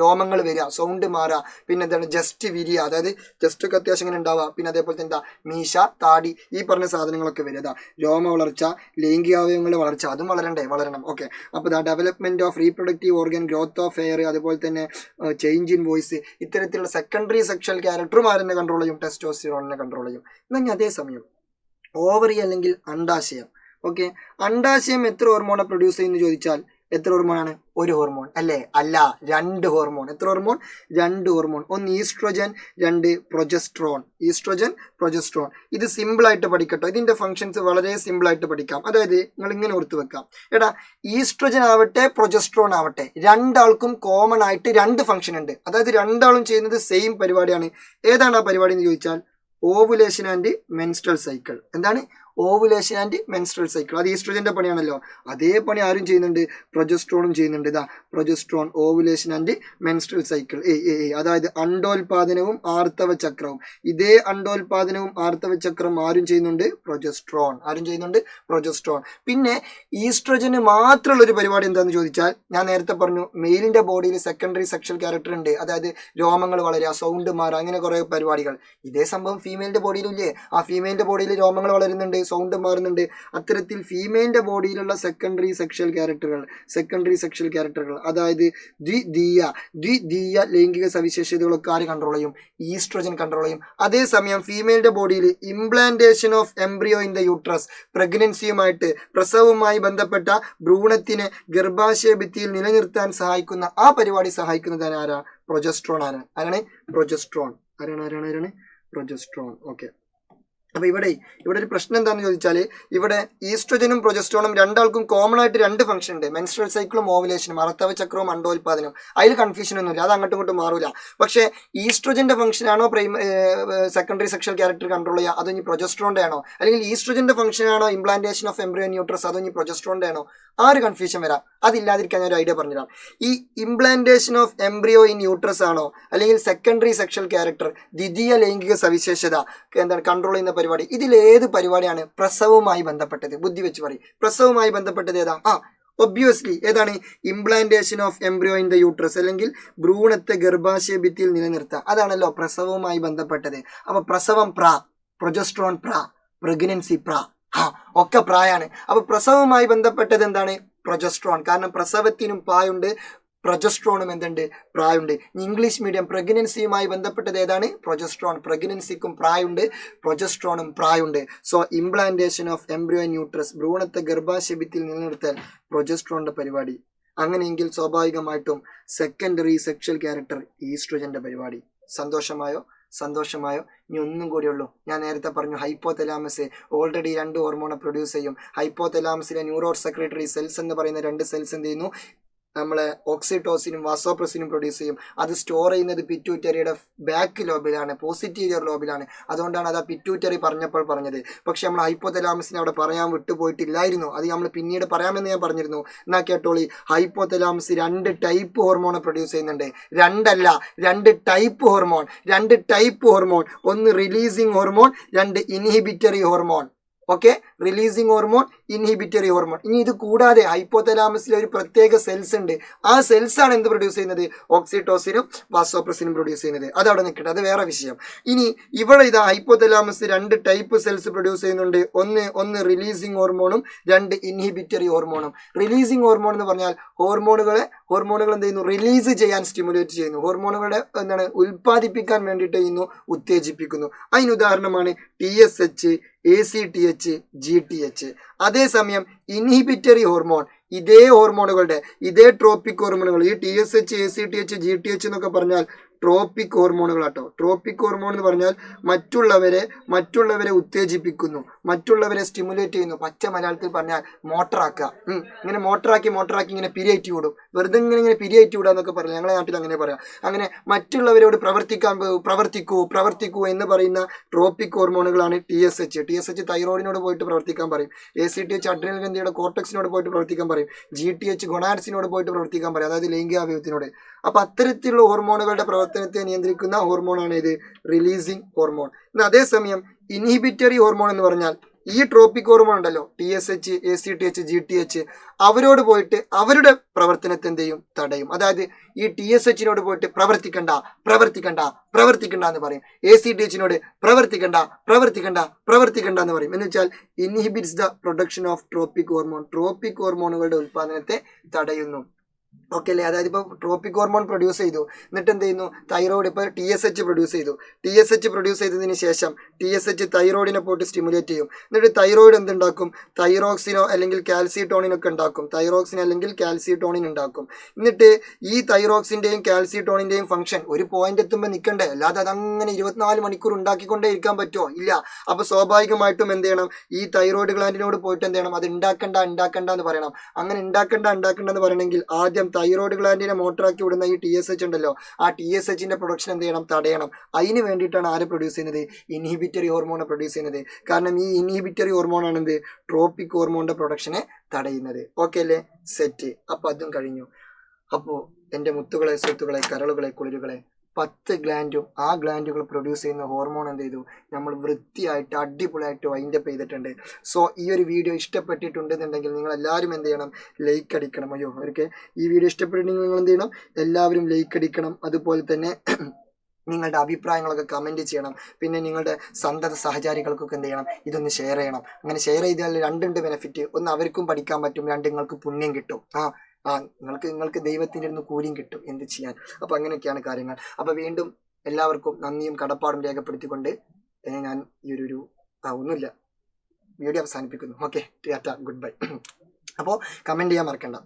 രോമങ്ങൾ വരിക, സൗണ്ട് മാറുക. പിന്നെ എന്താണ്? ജസ്റ്റ് വിരിയ, അതായത് ജസ്റ്റ് ഒക്കെ അത്യാവശ്യം ഇങ്ങനെ ഉണ്ടാവുക. പിന്നെ അതേപോലെ തന്നെ മീശ, താടി, ഈ പറഞ്ഞ സാധനങ്ങളൊക്കെ വരിക. രോമ വളർച്ച, ലൈംഗികാവയവങ്ങളുടെ വളർച്ച, അതും വളരണം. ഓക്കെ, അപ്പോൾ development of reproductive organ, growth of hair, അതുപോലെ തന്നെ ചേഞ്ച് ഇൻ വോയിസ്, ഇത്തരത്തിലുള്ള സെക്കൻഡറി സെക്ഷൽ ക്യാരക്ടറും ആരെന്നെ കൺട്രോൾ ചെയ്യും? ടെസ്റ്റോസ്റ്റിറോണിനെ കൺട്രോൾ ചെയ്യും. എന്നാൽ അതേസമയം ഓവറി അല്ലെങ്കിൽ അണ്ടാശയം. ഓക്കെ, അണ്ടാശയം എത്ര ഹോർമോണെ പ്രൊഡ്യൂസ് ചെയ്യുന്നു ചോദിച്ചാൽ എത്ര ഹോർമോണാണ്? ഒരു ഹോർമോൺ അല്ലേ? അല്ല, 2 ഹോർമോൺ. എത്ര ഹോർമോൺ? 2 ഹോർമോൺ. ഒന്ന് ഈസ്ട്രോജൻ, 2 പ്രൊജസ്ട്രോൺ. ഇത് സിമ്പിൾ ആയിട്ട് പഠിക്കട്ടോ. ഇതിന്റെ ഫംഗ്ഷൻസ് വളരെ സിമ്പിൾ ആയിട്ട് പഠിക്കാം. അതായത് നിങ്ങൾ ഇങ്ങനെ ഓർത്ത് വെക്കാം. ഈസ്ട്രോജൻ ആവട്ടെ പ്രൊജസ്ട്രോൺ ആവട്ടെ, രണ്ടാൾക്കും കോമൺ ആയിട്ട് 2 ഫംഗ്ഷൻ ഉണ്ട്. അതായത് രണ്ടാളും ചെയ്യുന്നത് സെയിം പരിപാടിയാണ്. ഏതാണ് ആ പരിപാടി എന്ന് ചോദിച്ചാൽ ഓവുലേഷൻ ആൻഡ് മെൻസ്ട്രൽ സൈക്കിൾ. എന്താണ്? Ovulation and menstrual cycle. അത് ഈസ്ട്രോജന്റെ പണിയാണല്ലോ, അതേ പണി ആരും ചെയ്യുന്നുണ്ട്? പ്രൊജസ്ട്രോണും ചെയ്യുന്നുണ്ട്. Progesterone, ovulation and menstrual cycle. അതായത് അണ്ടോൽപാദനവും ആർത്തവ ചക്രവും. ഇതേ അണ്ടോൽപാദനവും ആർത്തവ ചക്രം ആരും ചെയ്യുന്നുണ്ട്? പ്രൊജസ്ട്രോൺ. പിന്നെ ഈസ്ട്രോജന് മാത്രമുള്ള ഒരു പരിപാടി എന്താണെന്ന് ചോദിച്ചാൽ, ഞാൻ നേരത്തെ പറഞ്ഞു മെയിലിന്റെ ബോഡിയിൽ സെക്കൻഡറി സെക്ഷൽ ക്യാരക്ടർ ഉണ്ട്. അതായത് രോമങ്ങൾ വളരുക, സൗണ്ട് മാറുക, അങ്ങനെ കുറെ പരിപാടികൾ. ഇതേ സംഭവം ഫീമെയിലിന്റെ ബോഡിയിലും ഇല്ലേ? ആ ഫീമെയിലിന്റെ ബോഡിയിൽ രോമങ്ങൾ വളരുന്നുണ്ട്, സൗണ്ട് മാറുന്നുണ്ട്. അത്തരത്തിൽ ഫീമെയിലിന്റെ ബോഡിയിലുള്ള സെക്കൻഡറി സെക്ഷൽ ക്യാരക്ടറുകൾ അതായത് ദ്വിതീയ ലൈംഗിക സവിശേഷതകളൊക്കെ ആര് കൺട്രോൾ ചെയ്യും? ഈസ്ട്രോജൻ കൺട്രോൾ ചെയ്യും. അതേസമയം ഫീമെയിലിന്റെ ബോഡിയിൽ implantation of embryo in the uterus, പ്രഗ്നൻസിയുമായിട്ട് പ്രസവവുമായി ബന്ധപ്പെട്ട ഭ്രൂണത്തിനെ ഗർഭാശയ ഭിത്തിയിൽ നിലനിർത്താൻ സഹായിക്കുന്ന ആ പരിപാടി സഹായിക്കുന്നതാണ് ആരാ? പ്രൊജസ്ട്രോൺ. ആരാണ്? പ്രൊജസ്ട്രോൺ. ഓക്കെ, അപ്പൊ ഇവിടെ ഒരു പ്രശ്നം എന്താണെന്ന് ചോദിച്ചാൽ, ഇവിടെ ഈസ്ട്രജനും പ്രൊജസ്ട്രോണും രണ്ടാൾക്കും കോമൺ ആയിട്ട് രണ്ട് ഫംഗ്ഷൻ ഉണ്ട്, മെൻസ്ട്രൽ സൈക്കിളും ഓവുലേഷനും, അർത്തവ ചക്രവും അണ്ടോൽപാദനവും. അതിൽ കൺഫ്യൂഷൻ ഒന്നുമില്ല, അത് അങ്ങോട്ടും ഇങ്ങോട്ടും മാറൂല. പക്ഷേ ഈസ്ട്രജന്റെ ഫംഗ്ഷൻ ആണോ സെക്കൻഡറി സെക്ഷൽ ക്യാരക്ടർ കൺട്രോൾ ചെയ്യുക, അതോ ഇനി പ്രൊജസ്ട്രോണിന്റെ ആണോ, അല്ലെങ്കിൽ ഈസ്ട്രജന്റെ ഫംഗ്ഷൻ ആണോ ഇംപ്ലാന്റേഷൻ ഓഫ് എംബ്രിയോ ന്യൂട്രസ്, അതോ ഇനി പ്രൊജസ്ട്രോണിന്റെ ആണോ, ആ ഒരു കൺഫ്യൂഷൻ വരാം. അതില്ലാതിരിക്കാൻ ഞാൻ ഒരു ഐഡിയ പറഞ്ഞുതരാം. ഈ ഇംപ്ലാന്റേഷൻ ഓഫ് എംബ്രിയോ ഇൻ ന്യൂട്രസ് ആണോ, അല്ലെങ്കിൽ സെക്കൻഡറി സെക്ഷൽ ക്യാരക്ടർ, ദ്വിതീയ ലൈംഗിക സവിശേഷത എന്താണ് കൺട്രോൾ ചെയ്യുന്ന പരിപാടി, ഇതിലേത് പരിപാടിയാണ് പ്രസവവുമായി ബന്ധപ്പെട്ടത്? ബുദ്ധി വെച്ച് പറയും, പ്രസവവുമായി ബന്ധപ്പെട്ടത് ഏതാ? ഒബ്വിയസ്ലി ഏതാണ്? Implantation of embryo in the uterus, അല്ലെങ്കിൽ ഭ്രൂണത്തെ ഗർഭാശയ ഭിത്തിയിൽ നിലനിർത്തുക, അതാണല്ലോ പ്രസവവുമായി ബന്ധപ്പെട്ടത്. അപ്പൊ പ്രസവം പ്രൊജസ്ട്രോൺ പ്രഗ്നൻസി ഒക്കെ പ്രായാണ്. അപ്പൊ പ്രസവവുമായി ബന്ധപ്പെട്ടത് എന്താണ്? പ്രൊജസ്ട്രോൺ. കാരണം പ്രസവത്തിനും പ്രായുണ്ട്, പ്രൊജസ്ട്രോണും എന്തുണ്ട്? പ്രായുണ്ട്. ഇംഗ്ലീഷ് മീഡിയം പ്രഗ്നൻസിയുമായി ബന്ധപ്പെട്ടത് ഏതാണ്? പ്രൊജസ്ട്രോൺ. പ്രഗ്നൻസിക്കും പ്രായുണ്ട്, പ്രൊജസ്ട്രോണും പ്രായുണ്ട്. So implantation of embryo in uterus, ഭ്രൂണത്തെ ഗർഭാശയത്തിൽ നിലനിർത്താൻ പ്രൊജസ്ട്രോണിന്റെ പരിപാടി. അങ്ങനെയെങ്കിൽ സ്വാഭാവികമായിട്ടും സെക്കൻഡറി സെക്ഷൽ ക്യാരക്ടർ ഈസ്ട്രോജന്റെ പരിപാടി. സന്തോഷമായോ? ഇനി ഒന്നും കൂടിയുള്ളൂ. ഞാൻ നേരത്തെ പറഞ്ഞു, ഹൈപ്പോതലാമസ് ഓൾറെഡി 2 ഹോർമോണെ പ്രൊഡ്യൂസ് ചെയ്യും. ഹൈപ്പോതലാമസിലെ ന്യൂറോ സെക്രട്ടറി സെൽസ് എന്ന് പറയുന്ന 2 സെൽസ് എന്ത് ചെയ്യുന്നു? നമ്മളെ ഓക്സിറ്റോസിനും വാസോപ്രസിനും പ്രൊഡ്യൂസ് ചെയ്യും. അത് സ്റ്റോർ ചെയ്യുന്നത് പിറ്റ്യൂറ്ററിയുടെ ബാക്ക് ലോബിലാണ്, പോസിറ്റീരിയർ ലോബിലാണ്. അതുകൊണ്ടാണ് അത് ആ പിറ്റ്യൂറ്ററി പറഞ്ഞപ്പോൾ പറഞ്ഞത്. പക്ഷെ നമ്മൾ ഹൈപ്പോതലാമസിനെ അവിടെ പറയാൻ വിട്ടുപോയിട്ടില്ലായിരുന്നു. അത് നമ്മൾ പിന്നീട് പറയാമെന്ന് ഞാൻ പറഞ്ഞിരുന്നു. എന്നാ കേട്ടോളി, ഹൈപ്പോതലാമസ് 2 ടൈപ്പ് ഹോർമോണെ പ്രൊഡ്യൂസ് ചെയ്യുന്നുണ്ട്. 2 ടൈപ്പ് ഹോർമോൺ. ഒന്ന് releasing hormone, 2 inhibitory hormone. Okay, releasing hormone, inhibitory hormone. ഇനി ഇത് കൂടാതെ ഹൈപ്പോതലാമസിൽ ഒരു പ്രത്യേക സെൽസ് ഉണ്ട്. ആ സെൽസ് ആണ് എന്ത് പ്രൊഡ്യൂസ് ചെയ്യുന്നത്? ഓക്സിറ്റോസിനും വാസോപ്രസിനും പ്രൊഡ്യൂസ് ചെയ്യുന്നത്. അതവിടെ നിൽക്കട്ടെ, അത് വേറെ വിഷയം. ഇനി ഇവിടെ ഇതാ ഹൈപ്പോതലാമസ് 2 ടൈപ്പ് സെൽസ് പ്രൊഡ്യൂസ് ചെയ്യുന്നുണ്ട്. ഒന്ന് റിലീസിങ് ഹോർമോണും, 2 ഇൻഹിബിറ്ററി ഹോർമോണും. റിലീസിങ് ഹോർമോൺ എന്ന് പറഞ്ഞാൽ ഹോർമോണുകൾ എന്ത് ചെയ്യുന്നു? റിലീസ് ചെയ്യാൻ സ്റ്റിമുലേറ്റ് ചെയ്യുന്നു. ഹോർമോണുകളെ എന്താണ്? ഉൽപ്പാദിപ്പിക്കാൻ വേണ്ടിയിട്ട് ചെയ്യുന്നു, ഉത്തേജിപ്പിക്കുന്നു. അതിന് ഉദാഹരണമാണ് TSH, ACTH, GTH. അതേസമയം ഇൻഹിബിറ്ററി ഹോർമോൺ, ഇതേ ഹോർമോണുകളുടെ, ഇതേ ട്രോപ്പിക് ഹോർമോണുകൾ, ഈ TSH, ACTH, GTH എന്നൊക്കെ പറഞ്ഞാൽ ട്രോപ്പിക് ഹോർമോണുകളാട്ടോ. ട്രോപ്പിക് ഹോർമോൺ എന്ന് പറഞ്ഞാൽ മറ്റുള്ളവരെ ഉത്തേജിപ്പിക്കുന്നു, മറ്റുള്ളവരെ സ്റ്റിമുലേറ്റ് ചെയ്യുന്നു. പച്ച മലയാളത്തിൽ പറഞ്ഞാൽ മോട്ടറാക്കുക. ഇങ്ങനെ മോട്ടറാക്കി ഇങ്ങനെ പിരിയേറ്റി വിടും. വെറുതെ ഇങ്ങനെ പിരിയേറ്റി വിടുക എന്നൊക്കെ പറയാം, ഞങ്ങളുടെ നാട്ടിൽ അങ്ങനെ പറയാം. അങ്ങനെ മറ്റുള്ളവരോട് പ്രവർത്തിക്കൂ എന്ന് പറയുന്ന ട്രോപ്പിക് ഹോർമോണുകളാണ് TSH തൈറോയിഡിനോട് പോയിട്ട് പ്രവർത്തിക്കാൻ പറയും. ACTH അഡ്രിനൽ ഗ്രന്ഥിയുടെ കോർട്ടക്സിനോട് പോയിട്ട് പ്രവർത്തിക്കാൻ പറയും. GTH ഗൊണാഡ്സിനോട് പോയിട്ട് പ്രവർത്തിക്കാൻ പറയും, അതായത് ലൈംഗികാവയവത്തിനോട്. അപ്പൊ അത്തരത്തിലുള്ള ഹോർമോണുകളുടെ പ്രവർത്തനത്തെ നിയന്ത്രിക്കുന്ന ഹോർമോണാണ് ഇത് റിലീസിങ് ഹോർമോൺ. അതേസമയം ഇൻഹിബിറ്ററി ഹോർമോൺ എന്ന് പറഞ്ഞാൽ ഈ ട്രോപ്പിക് ഹോർമോൺ ഉണ്ടല്ലോ, TSH, ACTH, GTH, അവരോട് പോയിട്ട് അവരുടെ പ്രവർത്തനത്തെ എന്ത് ചെയ്യും? തടയും. അതായത് ഈ TSHനോട് പോയിട്ട് പ്രവർത്തിക്കണ്ട എന്ന് പറയും. ACTHനോട് പ്രവർത്തിക്കണ്ട എന്ന് പറയും. എന്ന് വെച്ചാൽ inhibits the production of tropic hormone. Tropic ഹോർമോണുകളുടെ ഉൽപാദനത്തെ തടയുന്നു. ഓക്കെ അല്ലേ? അതായത് ഇപ്പോൾ ട്രോപ്പിക് ഹോർമോൺ പ്രൊഡ്യൂസ് ചെയ്തു, എന്നിട്ട് എന്ത് ചെയ്യുന്നു? തൈറോയിഡ് ഇപ്പോൾ TSH പ്രൊഡ്യൂസ് ചെയ്തതിന് ശേഷം TSH തൈറോയിഡിനെ പോയിട്ട് സ്റ്റിമുലേറ്റ് ചെയ്യും. എന്നിട്ട് തൈറോയിഡ് എന്തുണ്ടാക്കും? തൈറോക്സിനോ അല്ലെങ്കിൽ കാൽസിട്ടോണിനൊക്കെ ഉണ്ടാക്കും. ഉണ്ടാക്കും. എന്നിട്ട് ഈ തൈറോക്സിൻ്റെയും കാൽസിട്ടോണിൻ്റെയും ഫംഗ്ഷൻ ഒരു പോയിന്റ് എത്തുമ്പോൾ നിൽക്കണ്ടേ, അല്ലാതെ അതങ്ങനെ 24 മണിക്കൂർ ഉണ്ടാക്കിക്കൊണ്ടേ ഇരിക്കാൻ പറ്റുമോ? ഇല്ല. അപ്പോൾ സ്വാഭാവികമായിട്ടും എന്ത് ചെയ്യണം? ഈ തൈറോയിഡ് ഗ്ലാൻഡിനോട് പോയിട്ട് എന്ത് ചെയ്യണം? അത് ഉണ്ടാക്കണ്ട എന്ന് പറയണം. അങ്ങനെ ഉണ്ടാക്കണ്ട എന്ന് പറയണമെങ്കിൽ ആദ്യം തൈറോയിഡ് ഗ്ലാൻഡിനെ മോട്ടറാക്കി വിടുന്ന ഈ TSH ഉണ്ടല്ലോ, ആ TSHന്റെ പ്രൊഡക്ഷൻ എന്ത് ചെയ്യണം? തടയണം. അതിന് വേണ്ടിയിട്ടാണ് ആര് പ്രൊഡ്യൂസ് ചെയ്യുന്നത്? ഇൻഹിബിറ്ററി ഹോർമോണെ പ്രൊഡ്യൂസ് ചെയ്യുന്നത്. കാരണം ഈ ഇൻഹിബിറ്ററി ഹോർമോൺ ആണ് എന്ത്? ട്രോപ്പിക് ഹോർമോണിന്റെ പ്രൊഡക്ഷനെ തടയുന്നത്. ഓക്കെ അല്ലേ? സെറ്റ്. അപ്പൊ അതും കഴിഞ്ഞു. അപ്പോൾ എൻ്റെ മുത്തുകളെ, സ്വത്തുകളെ, കരളുകളെ, കുളിരുകളെ, 10 ഗ്ലാൻഡും ആ ഗ്ലാൻഡുകൾ പ്രൊഡ്യൂസ് ചെയ്യുന്ന ഹോർമോൺ എന്ത് ചെയ്തു? നമ്മൾ വൃത്തിയായിട്ട് അടിപൊളിയായിട്ട് വൈൻഡപ്പ് ചെയ്തിട്ടുണ്ട്. സോ ഈ ഒരു വീഡിയോ ഇഷ്ടപ്പെട്ടിട്ടുണ്ടെന്നുണ്ടെങ്കിൽ നിങ്ങൾ എല്ലാവരും എന്ത് ചെയ്യണം? ലൈക്ക് അടിക്കണം. അവർക്ക് ഈ വീഡിയോ ഇഷ്ടപ്പെട്ടിട്ടുണ്ടെങ്കിൽ നിങ്ങൾ എന്ത് ചെയ്യണം? എല്ലാവരും ലൈക്ക് അടിക്കണം. അതുപോലെ തന്നെ നിങ്ങളുടെ അഭിപ്രായങ്ങളൊക്കെ കമൻറ്റ് ചെയ്യണം. പിന്നെ നിങ്ങളുടെ സന്തത സഹചാരികൾക്കൊക്കെ എന്ത് ചെയ്യണം? ഇതൊന്ന് ഷെയർ ചെയ്യണം. അങ്ങനെ ഷെയർ ചെയ്താൽ 2 ബെനിഫിറ്റ്. ഒന്ന് അവർക്കും പഠിക്കാൻ പറ്റും, 2 നിങ്ങൾക്ക് പുണ്യം കിട്ടും. നിങ്ങൾക്ക് ദൈവത്തിൻ്റെ അടുത്ത് കൂലിയും കിട്ടും. എന്ത് ചെയ്യാൻ? അപ്പോൾ അങ്ങനെയൊക്കെയാണ് കാര്യങ്ങൾ. അപ്പോൾ വീണ്ടും എല്ലാവർക്കും നന്ദിയും കടപ്പാടും രേഖപ്പെടുത്തിക്കൊണ്ട് ഞാൻ ഈ ഒന്നുമില്ല, വീഡിയോ അവസാനിപ്പിക്കുന്നു. Okay, Tata, good bye. അപ്പോൾ കമൻറ്റ് ചെയ്യാൻ മറക്കണ്ട.